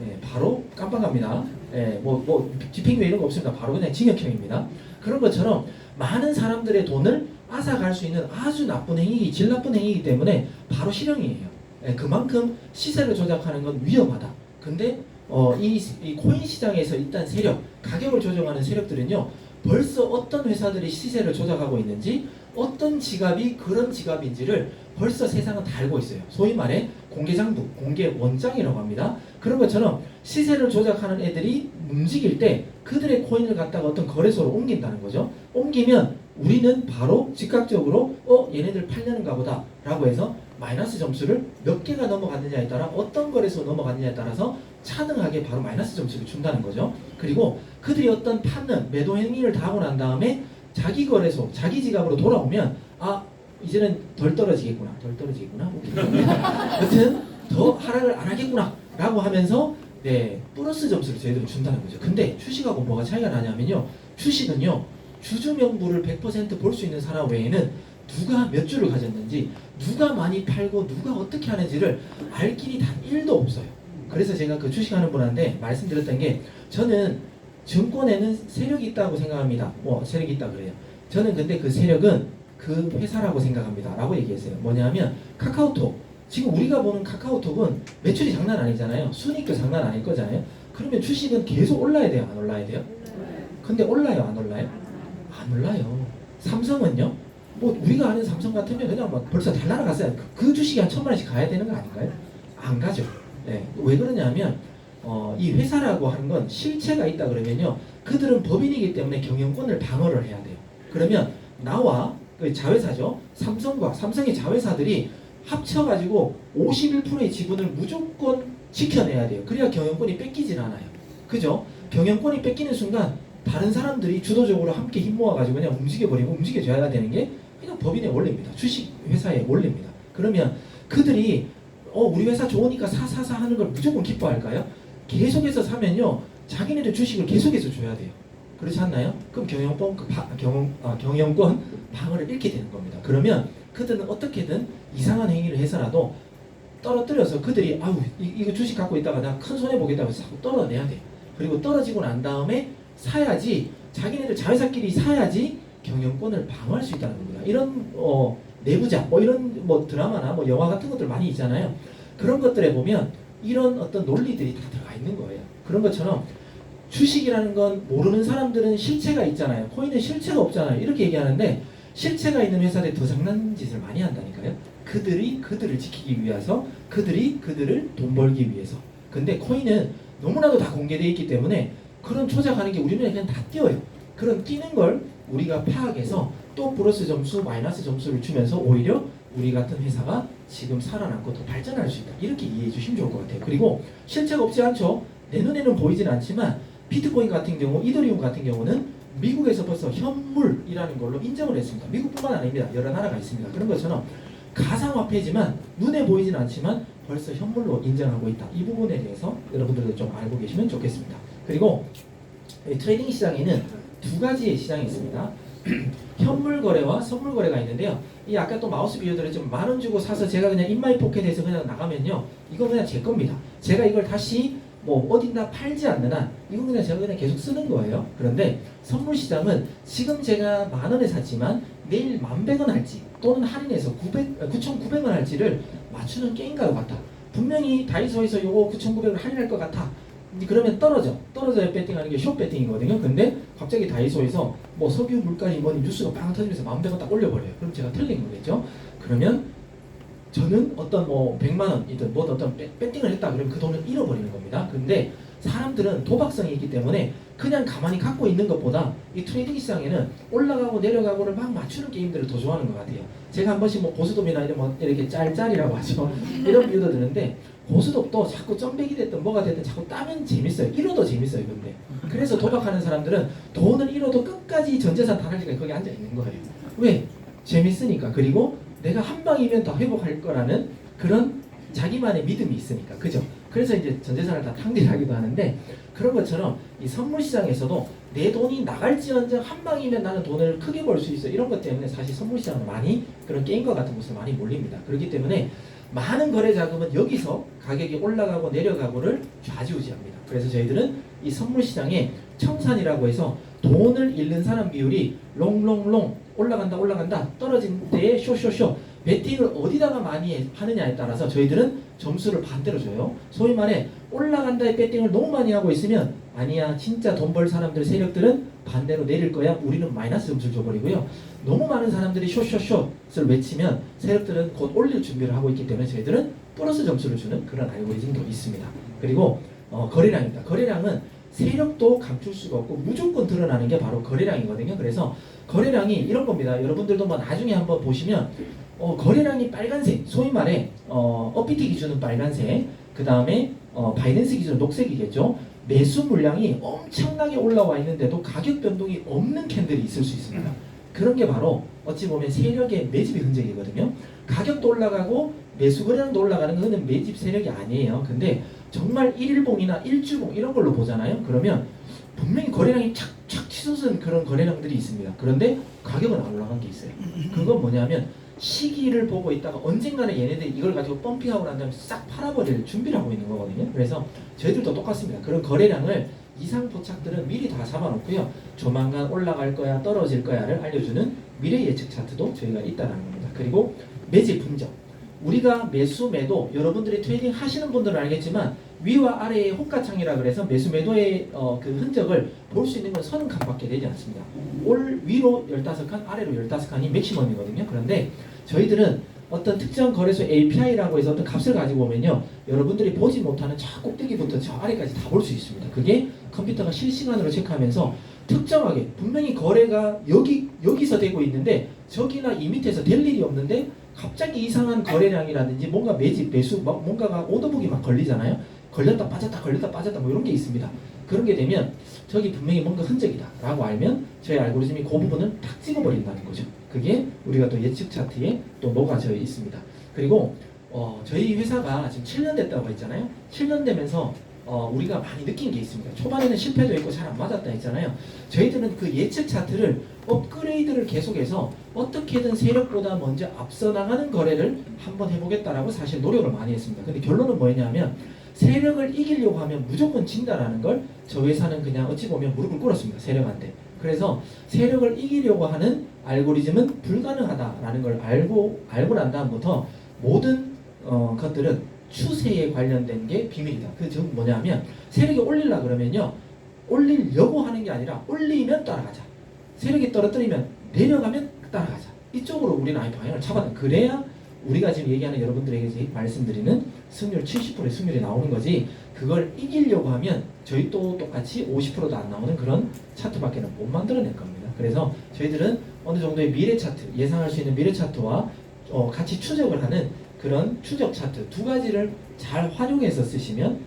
Speaker 1: 네, 바로 깜빡합니다. 네, 뭐 집행유예 이런 거 없습니다. 바로 그냥 징역형입니다. 그런 것처럼 많은 사람들의 돈을 앗아갈 수 있는 아주 나쁜 행위, 질 나쁜 행위이기 때문에 바로 실형이에요. 네, 그만큼 시세를 조작하는 건 위험하다. 근데 이 코인 시장에서 일단 세력, 가격을 조정하는 세력들은요. 벌써 어떤 회사들이 시세를 조작하고 있는지 어떤 지갑이 그런 지갑인지를 벌써 세상은 다 알고 있어요. 소위 말해 공개장부, 공개원장이라고 합니다. 그런 것처럼 시세를 조작하는 애들이 움직일 때 그들의 코인을 갖다가 어떤 거래소로 옮긴다는 거죠. 옮기면 우리는 바로 즉각적으로 얘네들 팔려는가 보다 라고 해서 마이너스 점수를 몇 개가 넘어갔느냐에 따라 어떤 거래소 넘어갔느냐에 따라서 차등하게 바로 마이너스 점수를 준다는 거죠. 그리고 그들이 어떤 파는 매도 행위를 다 하고 난 다음에 자기 거래소, 자기 지갑으로 돌아오면 아 이제는 덜 떨어지겠구나. 여튼 더 하락을 안 하겠구나 라고 하면서 네 플러스 점수를 저희들은 준다는 거죠. 근데 주식하고 뭐가 차이가 나냐면요, 주식은요 주주 명부를 100% 볼 수 있는 사람 외에는 누가 몇 주를 가졌는지, 누가 많이 팔고 누가 어떻게 하는지를 알 길이 단 1도 없어요. 그래서 제가 그 주식하는 분한테 말씀드렸던 게, 저는 증권에는 세력이 있다고 생각합니다. 세력이 있다 그래요. 저는 근데 그 세력은 그 회사라고 생각합니다 라고 얘기했어요. 뭐냐면 카카오톡, 지금 우리가 보는 카카오톡은 매출이 장난 아니잖아요. 순이익도 장난 아닐 거잖아요. 그러면 주식은 계속 올라야 돼요, 안 올라야 돼요? 근데 올라요, 안 올라요? 안 올라요. 삼성은요, 뭐 우리가 아는 삼성 같으면 그냥 막 벌써 다 날아갔어요. 그 주식이 한 1,000만 원씩 가야 되는 거 아닌가요? 안 가죠. 네. 왜 그러냐면 이 회사라고 하는 건 실체가 있다 그러면요, 그들은 법인이기 때문에 경영권을 방어를 해야 돼요. 그러면 나와 그 자회사죠, 삼성의 자회사들이 합쳐가지고 51%의 지분을 무조건 지켜내야 돼요. 그래야 경영권이 뺏기질 않아요. 그죠? 경영권이 뺏기는 순간 다른 사람들이 주도적으로 함께 힘 모아가지고 그냥 움직여줘야 되는 게 그냥 법인의 원리입니다. 주식 회사의 원리입니다. 그러면 그들이 우리 회사 좋으니까 사 하는 걸 무조건 기뻐할까요? 계속해서 사면요, 자기네들 주식을 계속해서 줘야 돼요. 그렇지 않나요? 그럼 경영권 방어를 잃게 되는 겁니다. 그러면 그들은 어떻게든 이상한 행위를 해서라도 떨어뜨려서, 그들이 이거 주식 갖고 있다가 나 큰 손해 보겠다고 해서 자꾸 떨어내야 돼. 그리고 떨어지고 난 다음에 사야지, 자기네들 자회사끼리 사야지 경영권을 방어할 수 있다는 겁니다. 이런 내부자 이런 드라마나 영화 같은 것들 많이 있잖아요. 그런 것들에 보면 이런 어떤 논리들이 다 들어가 있는 거예요. 그런 것처럼 주식이라는 건 모르는 사람들은 실체가 있잖아요. 코인은 실체가 없잖아요. 이렇게 얘기하는데, 실체가 있는 회사들이 더 장난짓을 많이 한다니까요. 그들이 그들을 지키기 위해서, 그들이 그들을 돈 벌기 위해서. 근데 코인은 너무나도 다 공개되어 있기 때문에 그런 조작하는 게 우리는 그냥 다 띄어요. 그런 띄는 걸 우리가 파악해서 또 플러스 점수, 마이너스 점수를 주면서 오히려 우리 같은 회사가 지금 살아남고 더 발전할 수 있다. 이렇게 이해해 주시면 좋을 것 같아요. 그리고 실체가 없지 않죠. 내 눈에는 보이진 않지만 비트코인 같은 경우, 이더리움 같은 경우는 미국에서 벌써 현물이라는 걸로 인정을 했습니다. 미국뿐만 아닙니다. 여러 나라가 있습니다. 그런 것처럼 가상화폐지만 눈에 보이진 않지만 벌써 현물로 인정하고 있다. 이 부분에 대해서 여러분들도 좀 알고 계시면 좋겠습니다. 그리고 트레이딩 시장에는 두 가지의 시장이 있습니다. 현물 거래와 선물 거래가 있는데요. 이 아까 또 마우스 비유드렸지만 10,000원 주고 사서 제가 그냥 인마이 포켓에서 그냥 나가면요, 이거 그냥 제 겁니다. 제가 이걸 다시 어딘가 팔지 않는 한 이건 그냥 제가 그냥 계속 쓰는 거예요. 그런데 선물 시장은 지금 제가 10,000원에 샀지만 내일 11,100원 할지 또는 할인해서 9,900원 할지를 맞추는 게임과 같다. 분명히 다이소에서 요거 9,900원 할인할 것 같아. 그러면 떨어져야 배팅하는 게 숏 배팅이거든요. 근데 갑자기 다이소에서 석유 물가니 뉴스가 빵 터지면서 10,100원 딱 올려버려요. 그럼 제가 틀린 거겠죠. 그러면 저는 어떤 100만원이든 어떤 배팅을 했다 그러면 그 돈을 잃어버리는 겁니다. 근데 사람들은 도박성이 있기 때문에 그냥 가만히 갖고 있는 것보다 이 트레이딩 시장에는 올라가고 내려가고를 막 맞추는 게임들을 더 좋아하는 것 같아요. 제가 한 번씩 고스톱이나 이렇게 짤짤이라고 하죠. 이런 비유도 드는데, 고스톱도 자꾸 점백이 됐든 뭐가 됐든 자꾸 따면 재밌어요. 잃어도 재밌어요. 근데 그래서 도박하는 사람들은 돈을 잃어도 끝까지 전재산 다 가지고 거기 앉아 있는 거예요. 왜? 재밌으니까. 그리고 내가 한 방이면 다 회복할 거라는 그런 자기만의 믿음이 있으니까. 그죠? 그래서 이제 전재산을 다 탕진하기도 하는데, 그런 것처럼 이 선물 시장에서도 내 돈이 나갈지언정 한 방이면 나는 돈을 크게 벌 수 있어. 이런 것 때문에 사실 선물 시장은 많이 그런 게임과 같은 곳에 많이 몰립니다. 그렇기 때문에 많은 거래 자금은 여기서 가격이 올라가고 내려가고를 좌지우지합니다. 그래서 저희들은 이 선물 시장에 청산이라고 해서 돈을 잃는 사람 비율이 롱롱롱 올라간다 떨어진 때에 쇼쇼쇼 배팅을 어디다가 많이 하느냐에 따라서 저희들은 점수를 반대로 줘요. 소위 말해 올라간다의 배팅을 너무 많이 하고 있으면 아니야, 진짜 돈 벌 사람들 세력들은 반대로 내릴 거야, 우리는 마이너스 점수를 줘버리고요. 너무 많은 사람들이 쇼쇼쇼를 외치면 세력들은 곧 올릴 준비를 하고 있기 때문에 저희들은 플러스 점수를 주는 그런 알고리즘도 있습니다. 그리고 거래량입니다. 거래량은 세력도 감출 수가 없고 무조건 드러나는 게 바로 거래량이거든요. 그래서 거래량이 이런 겁니다. 여러분들도 뭐 나중에 한번 보시면 거래량이 빨간색, 소위 말해 업비트 기준은 빨간색, 그 다음에 바이낸스 기준은 녹색이겠죠. 매수 물량이 엄청나게 올라와 있는데도 가격 변동이 없는 캔들이 있을 수 있습니다. 그런 게 바로 어찌 보면 세력의 매집의 흔적이거든요. 가격도 올라가고 매수 거래량도 올라가는 것은 매집 세력이 아니에요. 근데 정말 일일봉이나 일주봉 이런 걸로 보잖아요. 그러면 분명히 거래량이 착착 치솟은 그런 거래량들이 있습니다. 그런데 가격은 안 올라간 게 있어요. 그건 뭐냐면 시기를 보고 있다가 언젠가는 얘네들이 이걸 가지고 펌핑하고 난 다음에 싹 팔아버릴 준비를 하고 있는 거거든요. 그래서 저희들도 똑같습니다. 그런 거래량을 이상 포착들은 미리 다 잡아놓고요. 조만간 올라갈 거야 떨어질 거야를 알려주는 미래 예측 차트도 저희가 있다는 겁니다. 그리고 매집 흔적. 우리가 매수 매도 여러분들이 트레이딩 하시는 분들은 알겠지만 위와 아래의 호가창이라 그래서 매수 매도의 그 흔적을 볼 수 있는 건 30칸밖에 되지 않습니다. 올 위로 15칸 아래로 15칸이 맥시멈이거든요. 그런데 저희들은 어떤 특정 거래소 API라고 해서 어떤 값을 가지고 오면요, 여러분들이 보지 못하는 저 꼭대기부터 저 아래까지 다 볼 수 있습니다. 그게 컴퓨터가 실시간으로 체크하면서 특정하게 분명히 거래가 여기서 되고 있는데 저기나 이 밑에서 될 일이 없는데 갑자기 이상한 거래량이라든지 뭔가 매집 매수 뭔가가 오더북이 막 걸리잖아요. 걸렸다 빠졌다 걸렸다 빠졌다 뭐 이런 게 있습니다. 그런 게 되면 저기 분명히 뭔가 흔적이다 라고 알면 저희 알고리즘이 그 부분을 딱 찍어버린다는 거죠. 그게 우리가 또 예측 차트에 또 녹아져 있습니다. 그리고 저희 회사가 지금 7년 됐다고 했잖아요. 7년 되면서 우리가 많이 느낀 게 있습니다. 초반에는 실패도 있고 잘 안 맞았다 했잖아요. 저희들은 그 예측 차트를 업그레이드를 계속해서 어떻게든 세력보다 먼저 앞서 나가는 거래를 한번 해보겠다라고 사실 노력을 많이 했습니다. 근데 결론은 뭐였냐면 세력을 이기려고 하면 무조건 진다라는 걸 저 회사는 그냥 어찌 보면 무릎을 꿇었습니다. 세력한테. 그래서 세력을 이기려고 하는 알고리즘은 불가능하다라는 걸 알고 난 다음부터 모든 것들은 추세에 관련된 게 비밀이다. 그 즉 뭐냐면 세력이 올리려 그러면요, 올리려고 하는 게 아니라 올리면 따라가자. 세력이 떨어뜨리면 내려가면 따라가자. 이쪽으로 우리는 아예 방향을 잡아야 돼. 그래야 우리가 지금 얘기하는 여러분들에게 말씀드리는 승률 70%의 승률이 나오는 거지, 그걸 이기려고 하면 저희 또 똑같이 50%도 안 나오는 그런 차트밖에는 못 만들어낼 겁니다. 그래서 저희들은 어느 정도의 미래 차트, 예상할 수 있는 미래 차트와 같이 추적을 하는 그런 추적 차트 두 가지를 잘 활용해서 쓰시면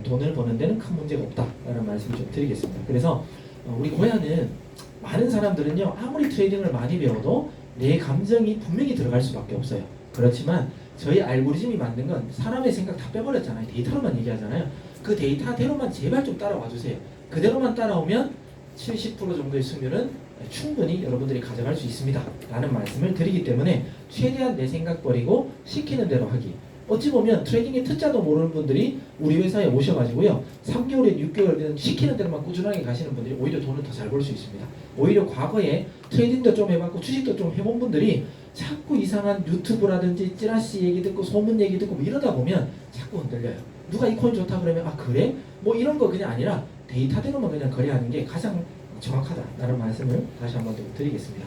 Speaker 1: 돈을 버는 데는 큰 문제가 없다라는 말씀을 좀 드리겠습니다. 그래서 우리 고야는 많은 사람들은요, 아무리 트레이딩을 많이 배워도 내 감정이 분명히 들어갈 수밖에 없어요. 그렇지만 저희 알고리즘이 만든 건 사람의 생각 다 빼버렸잖아요. 데이터로만 얘기하잖아요. 그 데이터대로만 제발 좀 따라와 주세요. 그대로만 따라오면 70% 정도의 승률은 충분히 여러분들이 가져갈 수 있습니다 라는 말씀을 드리기 때문에 최대한 내 생각 버리고 시키는 대로 하기. 어찌 보면 트레이딩의 특자도 모르는 분들이 우리 회사에 오셔가지고요, 3개월에 6개월이든 시키는 대로만 꾸준하게 가시는 분들이 오히려 돈을 더 잘 벌 수 있습니다. 오히려 과거에 트레이딩도 좀 해봤고 주식도 좀 해본 분들이 자꾸 이상한 유튜브라든지 찌라시 얘기 듣고 소문 얘기 듣고 뭐 이러다 보면 자꾸 흔들려요. 누가 이 코인 좋다 그러면 아 그래? 뭐 이런 거 그냥 아니라 데이터대로만 그냥 거래하는 게 가장 정확하다라는 말씀을 다시 한번 더 드리겠습니다.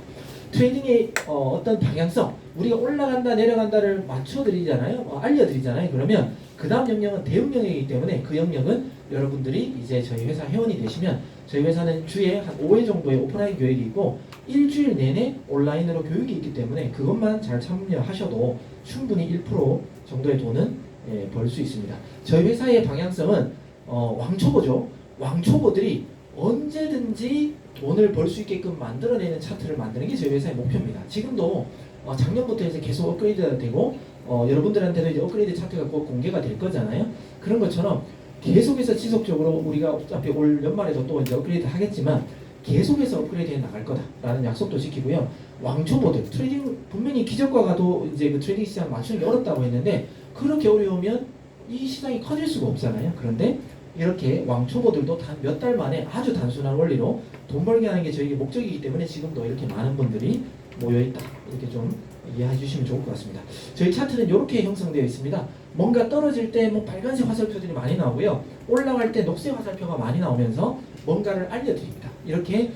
Speaker 1: 트레이딩의 어떤 방향성, 우리가 올라간다 내려간다를 맞춰드리잖아요. 알려드리잖아요. 그러면 그 다음 영역은 대응 영역이기 때문에 그 영역은 여러분들이 이제 저희 회사 회원이 되시면, 저희 회사는 주에 한 5회 정도의 오프라인 교육이 있고 일주일 내내 온라인으로 교육이 있기 때문에 그것만 잘 참여하셔도 충분히 1% 정도의 돈은 벌 수 있습니다. 저희 회사의 방향성은 왕초보죠. 왕초보들이 언제든지 돈을 벌 수 있게끔 만들어내는 차트를 만드는 게 저희 회사의 목표입니다. 지금도 작년부터 해서 계속 업그레이드가 되고 여러분들한테도 이제 업그레이드 차트가 곧 공개가 될 거잖아요. 그런 것처럼 계속해서 지속적으로 우리가 어차피 올 연말에도 또 이제 업그레이드 하겠지만 계속해서 업그레이드 해 나갈 거다라는 약속도 지키고요. 왕초보들, 트레이딩 분명히 기적과가도 이제 그 트레이딩 시장 맞추는 게 어렵다고 했는데 그렇게 어려우면 이 시장이 커질 수가 없잖아요. 그런데 이렇게 왕초보들도 단 몇 달 만에 아주 단순한 원리로 돈 벌게 하는 게 저희의 목적이기 때문에 지금도 이렇게 많은 분들이 모여있다, 이렇게 좀 이해해 주시면 좋을 것 같습니다. 저희 차트는 이렇게 형성되어 있습니다. 뭔가 떨어질 때 뭐 빨간색 화살표들이 많이 나오고요, 올라갈 때 녹색 화살표가 많이 나오면서 뭔가를 알려드립니다. 이렇게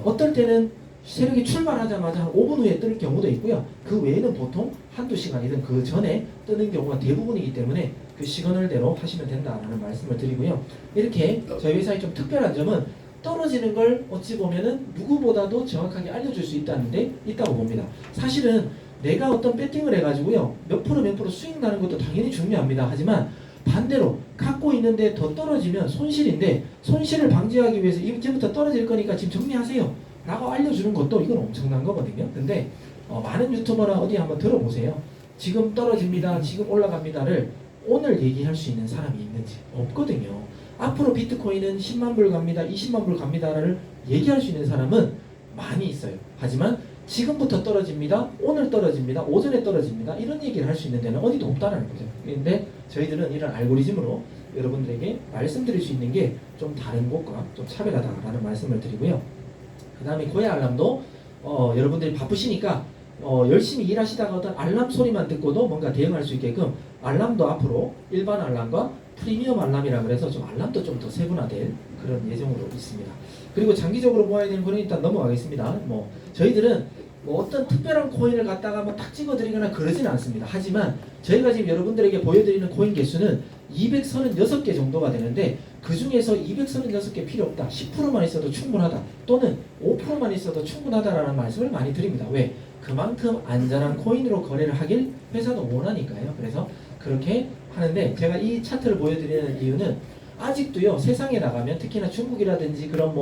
Speaker 1: 어떨 때는 세력이 출발하자마자 한 5분 후에 뜰 경우도 있고요. 그 외에는 보통 한두 시간이든 그 전에 뜨는 경우가 대부분이기 때문에 그 시그널대로 하시면 된다라는 말씀을 드리고요. 이렇게 저희 회사의 좀 특별한 점은 떨어지는 걸 어찌 보면은 누구보다도 정확하게 알려줄 수 있다고 봅니다. 사실은 내가 어떤 배팅을 해가지고요, 몇 프로 수익 나는 것도 당연히 중요합니다. 하지만 반대로 갖고 있는데 더 떨어지면 손실인데, 손실을 방지하기 위해서 이제부터 떨어질 거니까 지금 정리하세요 라고 알려주는 것도 이건 엄청난 거거든요. 근데 많은 유튜버나 어디 한번 들어보세요. 지금 떨어집니다, 지금 올라갑니다를 오늘 얘기할 수 있는 사람이 있는지. 없거든요. 앞으로 비트코인은 10만 불 갑니다, 20만 불 갑니다를 얘기할 수 있는 사람은 많이 있어요. 하지만 지금부터 떨어집니다, 오늘 떨어집니다, 오전에 떨어집니다, 이런 얘기를 할 수 있는 데는 어디도 없다는 거죠. 그런데 저희들은 이런 알고리즘으로 여러분들에게 말씀드릴 수 있는 게 좀 다른 곳과 좀 차별하다라는 말씀을 드리고요. 그 다음에 고야 알람도 여러분들이 바쁘시니까 열심히 일하시다가 어떤 알람 소리만 듣고도 뭔가 대응할 수 있게끔 알람도 앞으로 일반 알람과 프리미엄 알람이라 그래서 좀 알람도 좀 더 세분화될 그런 예정으로 있습니다. 그리고 장기적으로 모아야 되는 거는 일단 넘어가겠습니다. 저희들은 어떤 특별한 코인을 갖다가 딱 찍어드리거나 그러지는 않습니다. 하지만 저희가 지금 여러분들에게 보여드리는 코인 개수는 236개 정도가 되는데, 그 중에서 236개 필요 없다, 10%만 있어도 충분하다, 또는 5%만 있어도 충분하다라는 말씀을 많이 드립니다. 왜? 그만큼 안전한 코인으로 거래를 하길 회사도 원하니까요. 그래서 그렇게 하는데, 제가 이 차트를 보여드리는 이유는 아직도요, 세상에 나가면 특히나 중국이라든지 그런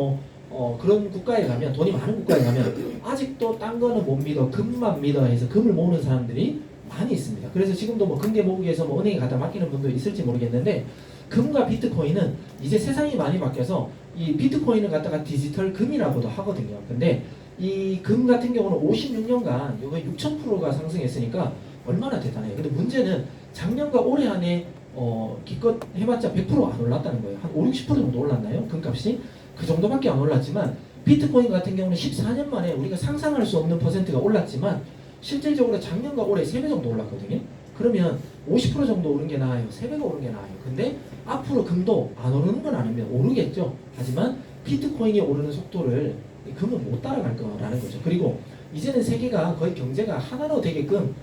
Speaker 1: 그런 국가에 가면, 돈이 많은 국가에 가면 아직도 딴 거는 못 믿어, 금만 믿어 해서 금을 모으는 사람들이 많이 있습니다. 그래서 지금도 금괴 모으기에서 은행에 갖다 맡기는 분도 있을지 모르겠는데, 금과 비트코인은 이제 세상이 많이 바뀌어서 이 비트코인을 갖다가 디지털 금이라고도 하거든요. 근데 이 금 같은 경우는 56년간 6,000%가 상승했으니까 얼마나 대단해요. 근데 문제는 작년과 올해 안에 기껏 해봤자 100% 안 올랐다는 거예요. 한 5, 60% 정도 올랐나요? 금값이? 그 정도밖에 안 올랐지만, 비트코인 같은 경우는 14년 만에 우리가 상상할 수 없는 퍼센트가 올랐지만 실질적으로 작년과 올해 3배 정도 올랐거든요. 그러면 50% 정도 오른 게 나아요, 3배가 오른 게 나아요. 근데 앞으로 금도 안 오르는 건 아니면 오르겠죠. 하지만 비트코인이 오르는 속도를 금은 못 따라갈 거라는 거죠. 그리고 이제는 세계가 거의 경제가 하나로 되게끔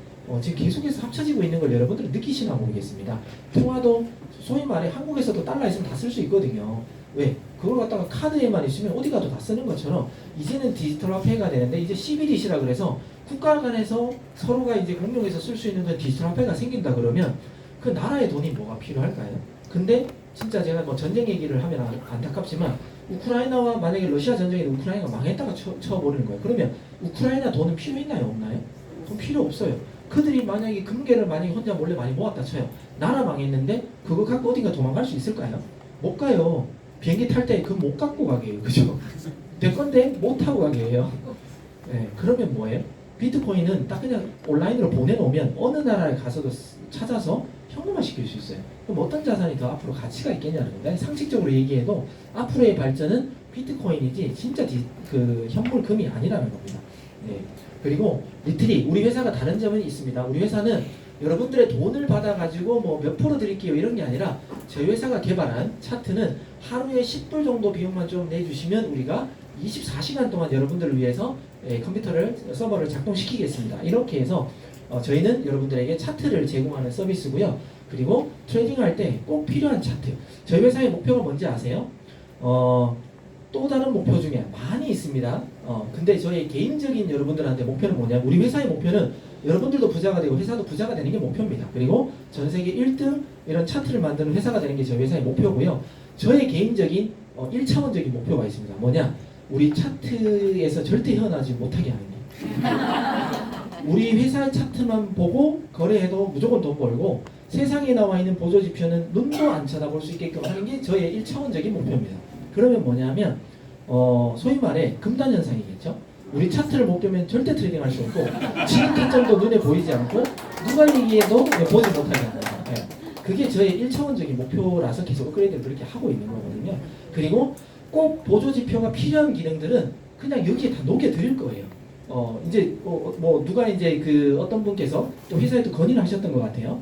Speaker 1: 지금 계속해서 합쳐지고 있는 걸 여러분들은 느끼시나 모르겠습니다. 통화도 소위 말해 한국에서도 달러 있으면 다 쓸 수 있거든요. 왜? 그걸 갖다가 카드에만 있으면 어디 가도 다 쓰는 것처럼 이제는 디지털 화폐가 되는데, 이제 CBDC라 그래서 국가 간에서 서로가 이제 공용해서 쓸 수 있는 그 디지털 화폐가 생긴다 그러면 그 나라의 돈이 뭐가 필요할까요? 근데 진짜 제가 전쟁 얘기를 하면 안타깝지만, 우크라이나와 만약에 러시아 전쟁에 우크라이나가 망했다가 쳐버리는 거예요. 그러면 우크라이나 돈은 필요 있나요, 없나요? 돈 필요 없어요. 그들이 만약에 금괴를 혼자 몰래 많이 모았다 쳐요. 나라 망했는데 그거 갖고 어딘가 도망갈 수 있을까요? 못 가요. 비행기 탈 때 금 못 갖고 가게 해요. 그죠? 내 건데 못 타고 가게 해요. 네, 그러면 뭐예요? 비트코인은 딱 그냥 온라인으로 보내놓으면 어느 나라에 가서도 찾아서 현금화 시킬 수 있어요. 그럼 어떤 자산이 더 앞으로 가치가 있겠냐는 겁니다. 상식적으로 얘기해도 앞으로의 발전은 비트코인이지 진짜 현물금이 아니라는 겁니다. 네. 그리고 리트리, 우리 회사가 다른 점은 있습니다. 우리 회사는 여러분들의 돈을 받아가지고 몇 프로 드릴게요 이런 게 아니라, 저희 회사가 개발한 차트는 하루에 10불 정도 비용만 좀 내주시면 우리가 24시간 동안 여러분들을 위해서 컴퓨터를, 서버를 작동시키겠습니다. 이렇게 해서 저희는 여러분들에게 차트를 제공하는 서비스고요. 그리고 트레이딩할 때 꼭 필요한 차트. 저희 회사의 목표가 뭔지 아세요? 또 다른 목표 중에 많이 있습니다. 근데 저희 개인적인 여러분들한테 목표는 뭐냐? 우리 회사의 목표는 여러분들도 부자가 되고 회사도 부자가 되는 게 목표입니다. 그리고 전 세계 1등 이런 차트를 만드는 회사가 되는 게 저희 회사의 목표고요. 저의 개인적인 1차원적인 목표가 있습니다. 뭐냐? 우리 차트에서 절대 헤어나지 못하게 하는 게. 우리 회사의 차트만 보고 거래해도 무조건 돈 벌고, 세상에 나와 있는 보조지표는 눈도 안 쳐다볼 수 있게끔 하는 게 저의 1차원적인 목표입니다. 그러면 뭐냐면 소위 말해 금단 현상이겠죠. 우리 차트를 못 보면 절대 트레이딩 할 수 없고, 지금 타점도 눈에 보이지 않고 누가 얘기해도 보지 못하게 한다. 네. 그게 저의 1차원적인 목표라서 계속 업그레이드를 그렇게 하고 있는 거거든요. 그리고 꼭 보조지표가 필요한 기능들은 그냥 여기에 다 녹여드릴 거예요. 이제 누가 이제 어떤 분께서 또 회사에도 건의를 하셨던 것 같아요.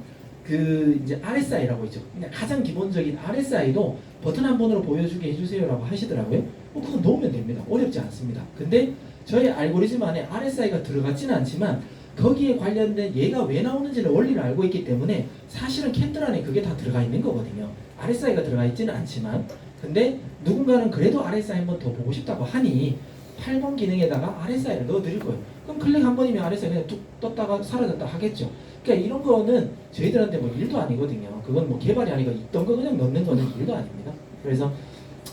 Speaker 1: 이제 RSI라고 있죠. 그냥 가장 기본적인 RSI도 버튼 한 번으로 보여주게 해주세요라고 하시더라고요. 그건 넣으면 됩니다. 어렵지 않습니다. 근데 저희 알고리즘 안에 RSI가 들어갔지는 않지만 거기에 관련된 얘가 왜 나오는지를 원리를 알고 있기 때문에 사실은 캔들 안에 그게 다 들어가 있는 거거든요. RSI가 들어가 있지는 않지만 근데 누군가는 그래도 RSI 한번 더 보고 싶다고 하니 8번 기능에다가 RSI를 넣어 드릴 거예요. 그럼 클릭 한 번이면 RSI 그냥 뚝 떴다가 사라졌다 하겠죠. 그러니까 이런 거는 저희들한테 뭐 일도 아니거든요. 그건 뭐 개발이 아니고 있던 거 그냥 넣는 거는 일도 아닙니다. 그래서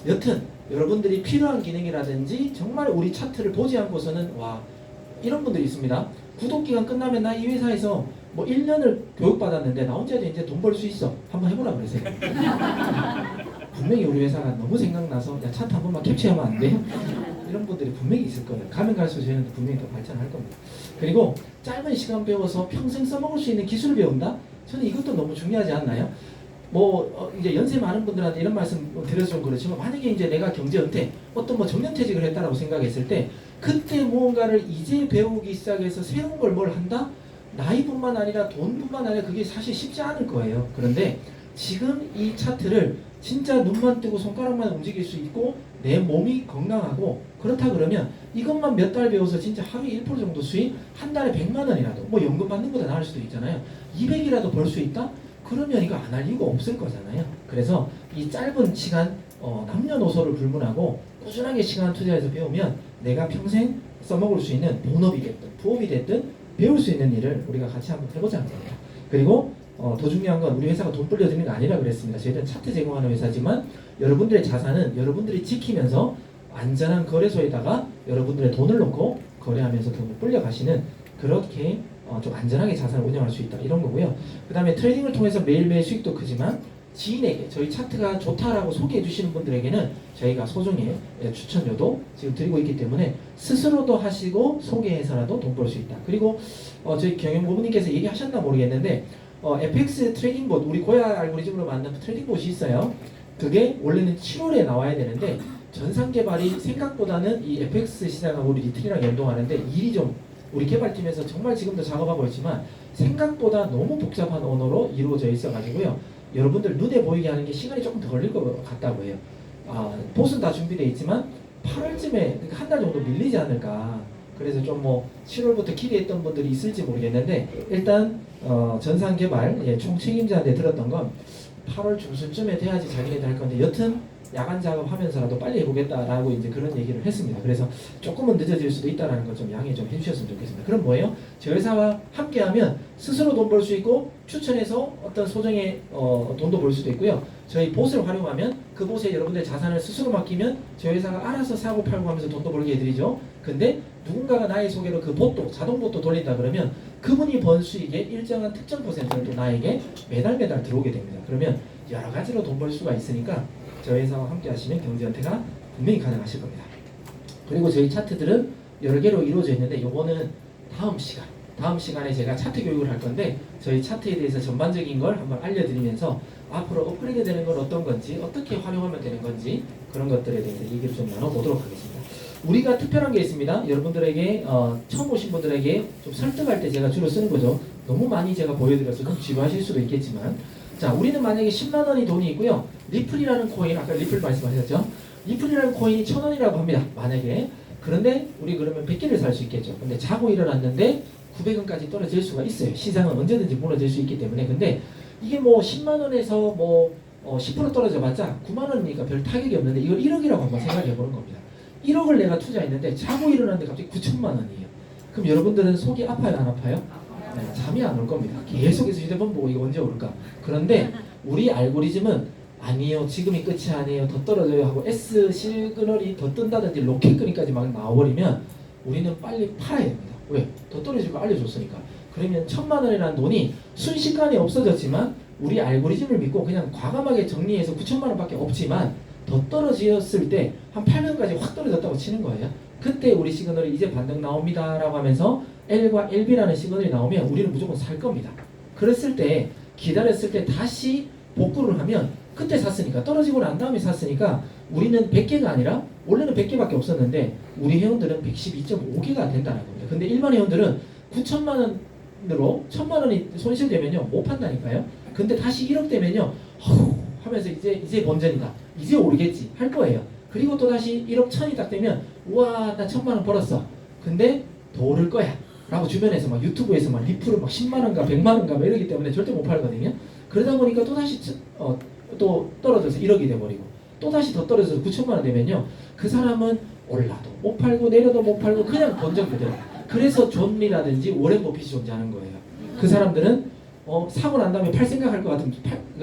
Speaker 1: 여튼 여러분들이 필요한 기능이라든지 정말 우리 차트를 보지 않고서는 와 이런 분들이 있습니다. 구독기간 끝나면 나 이 회사에서 뭐 1년을 교육받았는데 나 혼자 이제 돈 벌 수 있어. 한번 해보라 그러세요. 분명히 우리 회사가 너무 생각나서 야 차트 한 번만 캡처하면 안 돼? 이런 분들이 분명히 있을 거예요. 가면 갈수록 저희는 분명히 더 발전할 겁니다. 그리고 짧은 시간 배워서 평생 써먹을 수 있는 기술을 배운다? 저는 이것도 너무 중요하지 않나요? 이제 연세 많은 분들한테 이런 말씀 드려서 좀 그렇지만 만약에 이제 내가 경제 은퇴 어떤 뭐 정년퇴직을 했다라고 생각했을 때 그때 무언가를 이제 배우기 시작해서 새로운 걸 뭘 한다? 나이뿐만 아니라 돈뿐만 아니라 그게 사실 쉽지 않을 거예요. 그런데 지금 이 차트를 진짜 눈만 뜨고 손가락만 움직일 수 있고 내 몸이 건강하고 그렇다 그러면 이것만 몇 달 배워서 진짜 하루에 1% 정도 수익 한 달에 100만 원이라도 뭐 연금 받는 거보다 나을 수도 있잖아요. 200이라도 벌 수 있다? 그러면 이거 안 할 이유가 없을 거잖아요. 그래서 이 짧은 시간 남녀노소를 불문하고 꾸준하게 시간 투자해서 배우면 내가 평생 써먹을 수 있는 본업이 됐든 부업이 됐든 배울 수 있는 일을 우리가 같이 한번 해보자는 겁니다. 그리고 더 중요한 건 우리 회사가 돈 불려드리는 게 아니라 그랬습니다. 저희는 차트 제공하는 회사지만 여러분들의 자산은 여러분들이 지키면서 안전한 거래소에다가 여러분들의 돈을 넣고 거래하면서 돈을 불려가시는 그렇게 좀 안전하게 자산을 운영할 수 있다 이런 거고요. 그 다음에 트레이딩을 통해서 매일매일 수익도 크지만 지인에게 저희 차트가 좋다라고 소개해 주시는 분들에게는 저희가 소정의 추천료도 지금 드리고 있기 때문에 스스로도 하시고 소개해서라도 돈 벌 수 있다. 그리고 저희 경영고문님께서 얘기하셨나 모르겠는데 FX 트레이딩봇 우리 고야 알고리즘으로 만든 트레이딩봇이 있어요. 그게 원래는 7월에 나와야 되는데 전산 개발이 생각보다는 이 FX 시장하고 우리 리틀이랑 연동하는데 일이 좀 우리 개발팀에서 정말 지금도 작업하고 있지만 생각보다 너무 복잡한 언어로 이루어져 있어가지고요. 여러분들 눈에 보이게 하는 게 시간이 조금 더 걸릴 것 같다고 해요. 봇은 다 준비되어 있지만 8월쯤에 한 달 정도 밀리지 않을까. 그래서 좀 뭐 7월부터 기대했던 분들이 있을지 모르겠는데 일단 전산 개발 총 책임자한테 들었던 건 8월 중순쯤에 돼야지 자기네들 할 건데 여튼 야간 작업하면서라도 빨리 해보겠다라고 이제 그런 얘기를 했습니다. 그래서 조금은 늦어질 수도 있다라는 걸 좀 양해 좀 해주셨으면 좋겠습니다. 그럼 뭐예요? 저희 회사와 함께하면 스스로 돈 벌 수 있고 추천해서 어떤 소정의 돈도 벌 수도 있고요. 저희 봇을 활용하면 그 봇에 여러분들 자산을 스스로 맡기면 저희 회사가 알아서 사고 팔고 하면서 돈도 벌게 해드리죠. 근데 누군가가 나의 소개로 그 봇도 자동 봇도 돌린다 그러면 그분이 번 수익의 일정한 특정 퍼센트는 또 나에게 매달 들어오게 됩니다. 그러면 여러 가지로 돈 벌 수가 있으니까 저희 회사와 함께 하시면 경제 은퇴가 분명히 가능하실 겁니다. 그리고 저희 차트들은 여러 개로 이루어져 있는데 요거는 다음 시간에 제가 차트 교육을 할 건데 저희 차트에 대해서 전반적인 걸 한번 알려드리면서 앞으로 업그레이드 되는 건 어떤 건지 어떻게 활용하면 되는 건지 그런 것들에 대해서 얘기를 좀 나눠보도록 하겠습니다. 우리가 특별한 게 있습니다. 여러분들에게 처음 오신 분들에게 좀 설득할 때 제가 주로 쓰는 거죠. 너무 많이 제가 보여드려서 좀 지루하실 수도 있겠지만 자, 우리는 만약에 10만 원이 돈이 있고요. 리플이라는 코인, 아까 리플 말씀하셨죠? 리플이라는 코인이 1,000원이라고 합니다. 만약에. 그런데 우리 그러면 100개를 살 수 있겠죠. 근데 자고 일어났는데 900원까지 떨어질 수가 있어요. 시장은 언제든지 무너질 수 있기 때문에. 근데 이게 뭐 10만 원에서 10% 떨어져 봤자 9만 원이니까 별 타격이 없는데 이걸 1억이라고 한번 생각해 보는 겁니다. 1억을 내가 투자했는데 자고 일어났는데 갑자기 9천만 원이에요. 그럼 여러분들은 속이 아파요, 안 아파요? 네, 잠이 안 올 겁니다. 계속해서 휴대폰 보고 이거 언제 올까? 그런데 우리 알고리즘은 아니에요. 지금이 끝이 아니에요. 더 떨어져요 하고 S 시그널이 더 뜬다든지 로켓끈이까지 막 나와버리면 우리는 빨리 팔아야 됩니다. 왜? 더 떨어질 거 알려줬으니까. 그러면 1,000만 원이라는 돈이 순식간에 없어졌지만 우리 알고리즘을 믿고 그냥 과감하게 정리해서 9천만 원밖에 없지만 더 떨어졌을 때 한 800원까지 확 떨어졌다고 치는 거예요. 그때 우리 시그널이 이제 반등 나옵니다 라고 하면서 L과 LB라는 시그널이 나오면 우리는 무조건 살 겁니다. 그랬을 때 기다렸을 때 다시 복구를 하면 그때 샀으니까 떨어지고 난 다음에 샀으니까 우리는 100개가 아니라 원래는 100개밖에 없었는데 우리 회원들은 112.5개가 된다는 겁니다. 근데 일반 회원들은 9천만 원으로 1,000만 원이 손실되면요 못 판다니까요. 근데 다시 1억 되면요 하면서 이제 본전이다. 이제 오르겠지 할 거예요. 그리고 또 다시 1억 1,000이 딱 되면 우와 나 1,000만 원 벌었어. 근데 더 오를 거야 라고 주변에서 막 유튜브에서 막 리플을 막 10만원가 100만원가 막 이러기 때문에 절대 못 팔거든요. 그러다 보니까 또다시 또 떨어져서 1억이 돼버리고 또다시 더 떨어져서 9천만원 되면요, 그 사람은 올라도 못 팔고 내려도 못 팔고 그냥 본전 그대로. 그래서 존리라든지 워렌 버핏이 존재하는 거예요. 그 사람들은 사고 난 다음에 팔 생각할 것 같으면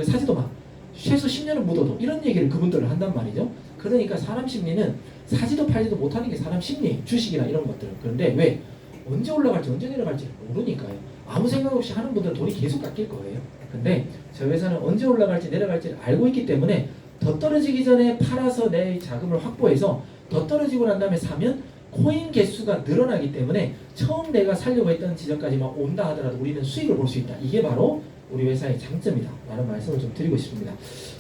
Speaker 1: 사지도 마. 최소 10년은 묻어도, 이런 얘기를 그분들은 한단 말이죠. 그러니까 사람 심리는 사지도 팔지도 못하는 게 사람 심리, 주식이나 이런 것들은. 그런데 왜? 언제 올라갈지 언제 내려갈지 모르니까요. 아무 생각 없이 하는 분들은 돈이 계속 깎일 거예요. 근데 저 회사는 언제 올라갈지 내려갈지 알고 있기 때문에 더 떨어지기 전에 팔아서 내 자금을 확보해서 더 떨어지고 난 다음에 사면 코인 개수가 늘어나기 때문에 처음 내가 살려고 했던 지점까지만 온다 하더라도 우리는 수익을 볼 수 있다. 이게 바로 우리 회사의 장점이다 라는 말씀을 좀 드리고 싶습니다.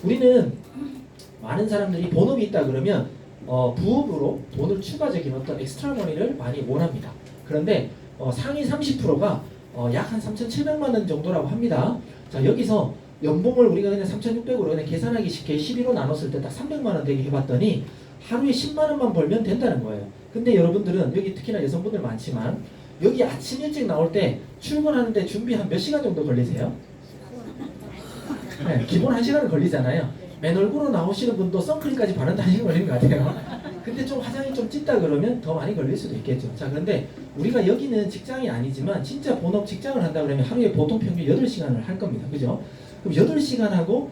Speaker 1: 우리는 많은 사람들이 본업이 있다 그러면 부업으로 돈을 추가적인 어떤 엑스트라 머니를 많이 원합니다. 그런데 상위 30%가 약 한 3,700만 원 정도라고 합니다. 자, 여기서 연봉을 우리가 그냥 3,600으로 그냥 계산하기 쉽게 12로 나눴을 때 딱 300만 원 되게 해봤더니 하루에 10만 원만 벌면 된다는 거예요. 근데 여러분들은 여기 특히나 여성분들 많지만 여기 아침 일찍 나올 때 출근하는데 준비 한 몇 시간 정도 걸리세요? 네, 기본 1시간은 걸리잖아요. 맨 얼굴로 나오시는 분도 선크림까지 바른다 1시간 걸리는 것 같아요. 근데 좀 화장이 좀 짙다 그러면 더 많이 걸릴 수도 있겠죠. 자, 그런데 우리가 여기는 직장이 아니지만 진짜 본업 직장을 한다 그러면 하루에 보통 평균 8시간을 할 겁니다. 그죠? 그럼 8시간 하고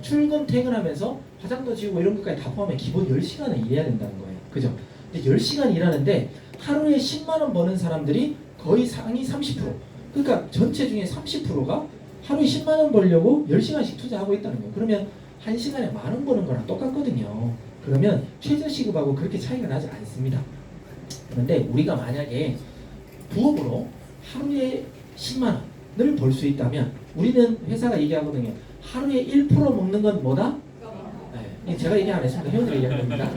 Speaker 1: 출근 퇴근하면서 화장도 지우고 이런 것까지 다 포함해 기본 10시간을 일해야 된다는 거예요. 그죠? 근데 10시간 일하는데 하루에 10만 원 버는 사람들이 거의 상위 30%. 그러니까 전체 중에 30%가 하루에 10만 원 벌려고 10시간씩 투자하고 있다는 거예요. 그러면 1시간에 10,000원 버는 거랑 똑같거든요. 그러면 최저 시급하고 그렇게 차이가 나지 않습니다. 그런데 우리가 만약에 부업으로 하루에 10만 원을 벌 수 있다면 우리는 회사가 얘기하거든요. 하루에 1% 먹는 건 뭐다? 네, 제가 얘기 안 했습니다. 회원들이 얘기하는 겁니다.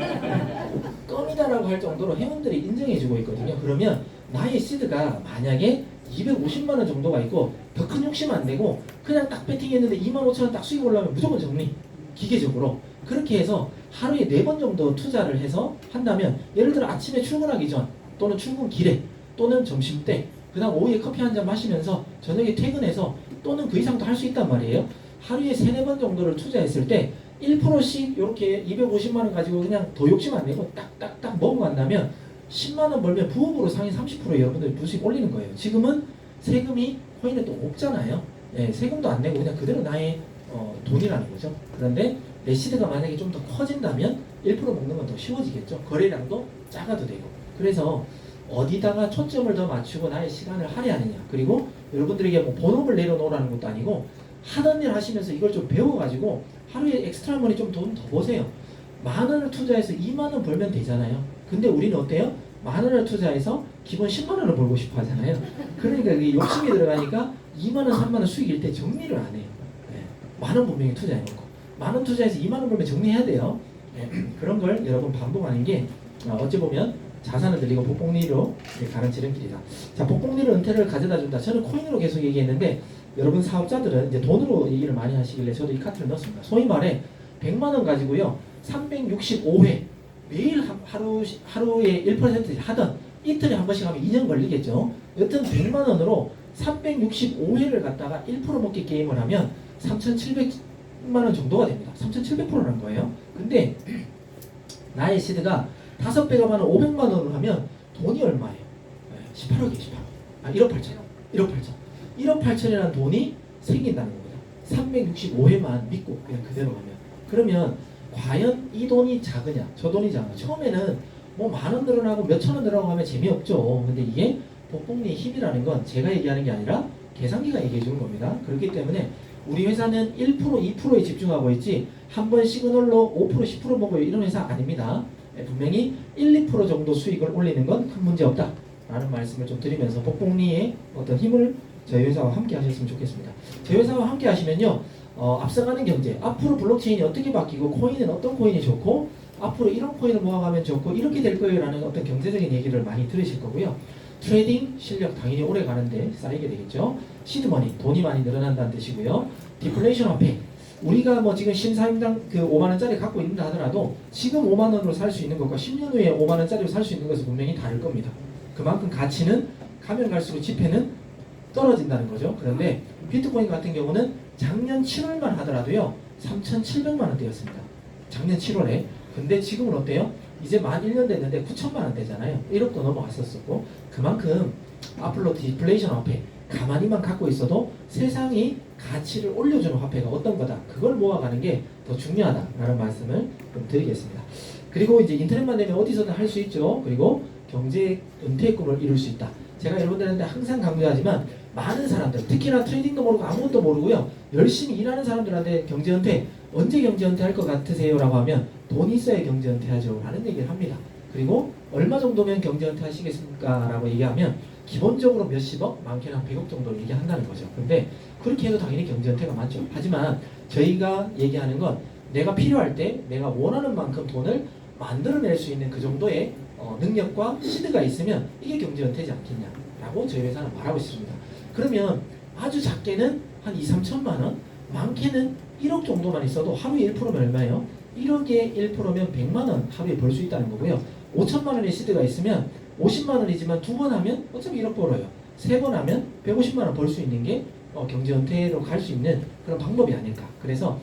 Speaker 1: 껌이다라고 할 정도로 회원들이 인정해주고 있거든요. 그러면 나의 시드가 만약에 250만 원 정도가 있고 더 큰 욕심 안 내고 그냥 딱 배팅했는데 25,000원 딱 수익 올라오면 무조건 정리. 기계적으로. 그렇게 해서 하루에 4번 정도 투자를 해서 한다면 예를 들어 아침에 출근하기 전 또는 출근길에 또는 점심때 그 다음 오후에 커피 한 잔 마시면서 저녁에 퇴근해서 또는 그 이상도 할 수 있단 말이에요. 하루에 3-4번 정도를 투자했을 때 1%씩 이렇게 250만 원 가지고 그냥 더 욕심 안 내고 딱딱딱 먹어간다면 10만 원 벌면 부업으로 상위 30% 여러분들이 부수익 올리는 거예요. 지금은 세금이 코인에 또 없잖아요. 예, 세금도 안 내고 그냥 그대로 나의 돈이라는 거죠. 그런데 내 시드가 만약에 좀 더 커진다면 1% 먹는 건 더 쉬워지겠죠. 거래량도 작아도 되고. 그래서 어디다가 초점을 더 맞추고 나의 시간을 할애하느냐. 그리고 여러분들에게 뭐 본업을 내려놓으라는 것도 아니고 하던 일 하시면서 이걸 좀 배워가지고 하루에 엑스트라 머니 좀 돈 더 버세요. 10,000원을 투자해서 2만 원 벌면 되잖아요. 근데 우리는 어때요? 10,000원을 투자해서 기본 10만 원을 벌고 싶어 하잖아요. 그러니까 이게 욕심이 들어가니까 2만 원, 3만 원 수익일 때 정리를 안 해요. 네. 10,000원 분명히 투자해놓고 10,000원 투자해서 2만 원 벌면 정리해야 돼요. 네. 그런 걸 여러분 반복하는 게 어찌 보면 자산을 들이고 복복리로 가는 지름길이다. 자, 복복리로 은퇴를 가져다 준다. 저는 코인으로 계속 얘기했는데 여러분 사업자들은 이제 돈으로 얘기를 많이 하시길래 저도 이 카트를 넣었습니다. 소위 말해 100만 원 가지고요 365회 매일 하루에 1% 하던 이틀에 한 번씩 하면 2년 걸리겠죠. 여튼 100만 원으로 365회를 갖다가 1% 먹기 게임을 하면 3,700만 원 정도가 됩니다. 3,700%라는 거예요. 근데 나의 시드가 5배가 많은 500만 원을 하면 돈이 얼마예요? 18억이에요. 18억. 1억 8천. 1억 8천. 1억 8천이라는 돈이 생긴다는 겁니다. 365회만 믿고 그냥 그대로 가면. 그러면 과연 이 돈이 작으냐? 저 돈이 작으냐? 처음에는 뭐 10,000원 늘어나고 몇천 원 늘어나고 하면 재미없죠. 근데 이게 복복리의 힘이라는 건 제가 얘기하는 게 아니라 계산기가 얘기해 주는 겁니다. 그렇기 때문에 우리 회사는 1%, 2%에 집중하고 있지 한 번 시그널로 5%, 10% 먹어요. 이런 회사 아닙니다. 분명히 1, 2% 정도 수익을 올리는 건 큰 문제 없다 라는 말씀을 좀 드리면서 복복리의 어떤 힘을 저희 회사와 함께 하셨으면 좋겠습니다. 저희 회사와 함께 하시면요 앞서가는 경제, 앞으로 블록체인이 어떻게 바뀌고 코인은 어떤 코인이 좋고 앞으로 이런 코인을 모아가면 좋고 이렇게 될 거예요 라는 어떤 경제적인 얘기를 많이 들으실 거고요. 트레이딩 실력 당연히 오래 가는데 쌓이게 되겠죠. 시드머니, 돈이 많이 늘어난다는 뜻이고요. 디플레이션 화폐, 우리가 뭐 지금 신사임당 그 5만원짜리 갖고 있는다 하더라도 지금 5만원으로 살 수 있는 것과 10년 후에 5만원짜리로 살 수 있는 것은 분명히 다를 겁니다. 그만큼 가치는 가면 갈수록 지폐는 떨어진다는 거죠. 그런데 비트코인 같은 경우는 작년 7월만 하더라도요 3,700만 원대였습니다. 작년 7월에. 근데 지금은 어때요? 이제 만 1년 됐는데 9천만 원대잖아요. 1억도 넘어갔었고 그만큼 앞으로 디플레이션 화폐 가만히만 갖고 있어도 세상이 가치를 올려주는 화폐가 어떤 거다. 그걸 모아가는 게 더 중요하다라는 말씀을 좀 드리겠습니다. 그리고 이제 인터넷만 되면 어디서든 할 수 있죠. 그리고 경제 은퇴의 꿈을 이룰 수 있다. 제가 여러분들한테 항상 강조하지만 많은 사람들, 특히나 트레이딩도 모르고 아무것도 모르고요. 열심히 일하는 사람들한테 경제 은퇴, 언제 경제 은퇴할 것 같으세요? 라고 하면 돈 있어야 경제 은퇴하죠. 라는 얘기를 합니다. 그리고 얼마 정도면 경제 은퇴 하시겠습니까? 라고 얘기하면 기본적으로 몇십억, 많게는 한 100억 정도를 얘기한다는 거죠. 근데 그렇게 해도 당연히 경제 은퇴가 많죠. 하지만 저희가 얘기하는 건 내가 필요할 때 내가 원하는 만큼 돈을 만들어낼 수 있는 그 정도의 능력과 시드가 있으면 이게 경제 은퇴지 않겠냐라고 저희 회사는 말하고 있습니다. 그러면 아주 작게는 한 2, 3천만 원, 많게는 1억 정도만 있어도 하루에 1%면 얼마예요? 1억에 1%면 100만 원 하루에 벌 수 있다는 거고요. 5천만 원의 시드가 있으면 50만 원이지만 2번 하면 어차피 1억 벌어요. 3번 하면 150만 원 벌 수 있는 게 경제 은퇴로 갈 수 있는 그런 방법이 아닐까. 그래서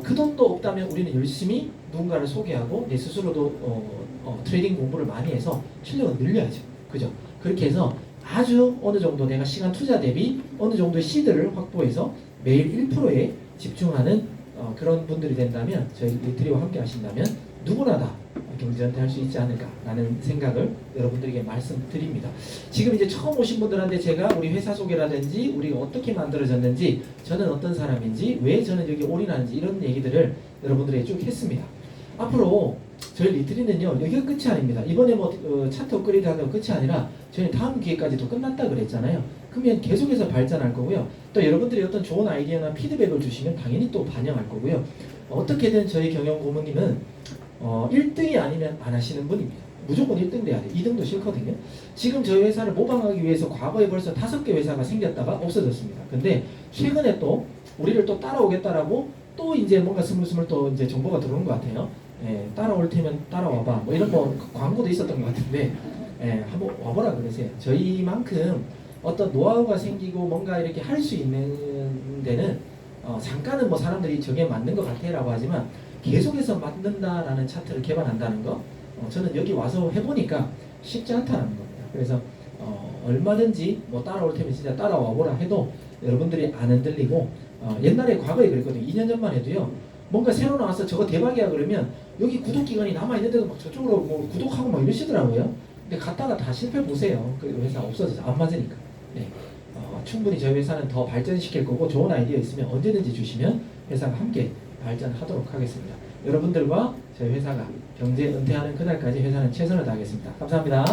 Speaker 1: 그 돈도 없다면 우리는 열심히 누군가를 소개하고 내 스스로도 트레이딩 공부를 많이 해서 실력을 늘려야죠. 그죠? 그렇게 해서 아주 어느 정도 내가 시간 투자 대비 어느 정도의 시드를 확보해서 매일 1%에 집중하는 그런 분들이 된다면 저희 리트리와 함께 하신다면 누구나 다 경제 은퇴할 수 있지 않을까라는 생각을 여러분들에게 말씀드립니다. 지금 이제 처음 오신 분들한테 제가 우리 회사 소개라든지 우리가 어떻게 만들어졌는지 저는 어떤 사람인지 왜 저는 여기 올인하는지 이런 얘기들을 여러분들에게 쭉 했습니다. 앞으로 저희 리트리는요 여기가 끝이 아닙니다. 이번에 차트 업그레이드 하는 끝이 아니라 저희 다음 기회까지도 끝났다 그랬잖아요. 그러면 계속해서 발전할 거고요. 또 여러분들이 어떤 좋은 아이디어나 피드백을 주시면 당연히 또 반영할 거고요. 어떻게든 저희 경영 고문님은 1등이 아니면 안 하시는 분입니다. 무조건 1등 돼야 돼. 2등도 싫거든요. 지금 저희 회사를 모방하기 위해서 과거에 벌써 5개 회사가 생겼다가 없어졌습니다. 근데 최근에 또 우리를 또 따라오겠다라고 또 이제 뭔가 스물스물 또 이제 정보가 들어온 것 같아요. 따라올 테면 따라와봐. 뭐 이런 광고도 있었던 것 같은데 한번 와보라 그러세요. 저희만큼 어떤 노하우가 생기고 뭔가 이렇게 할 수 있는 데는 잠깐은 사람들이 저게 맞는 것 같아라고 하지만 계속해서 맞는다라는 차트를 개발한다는 거 저는 여기 와서 해보니까 쉽지 않다는 겁니다. 그래서 얼마든지 따라올 테면 진짜 따라와 보라 해도 여러분들이 안 흔들리고 옛날에 과거에 그랬거든요. 2년 전만 해도요. 뭔가 새로 나와서 저거 대박이야 그러면 여기 구독 기간이 남아있는데도 막 저쪽으로 구독하고 막 이러시더라고요. 근데 갔다가 다 실패 보세요. 그 회사 없어져서 안 맞으니까. 네. 충분히 저희 회사는 더 발전시킬 거고 좋은 아이디어 있으면 언제든지 주시면 회사가 함께 발전하도록 하겠습니다. 여러분들과 저희 회사가 경제 은퇴하는 그날까지 회사는 최선을 다하겠습니다. 감사합니다.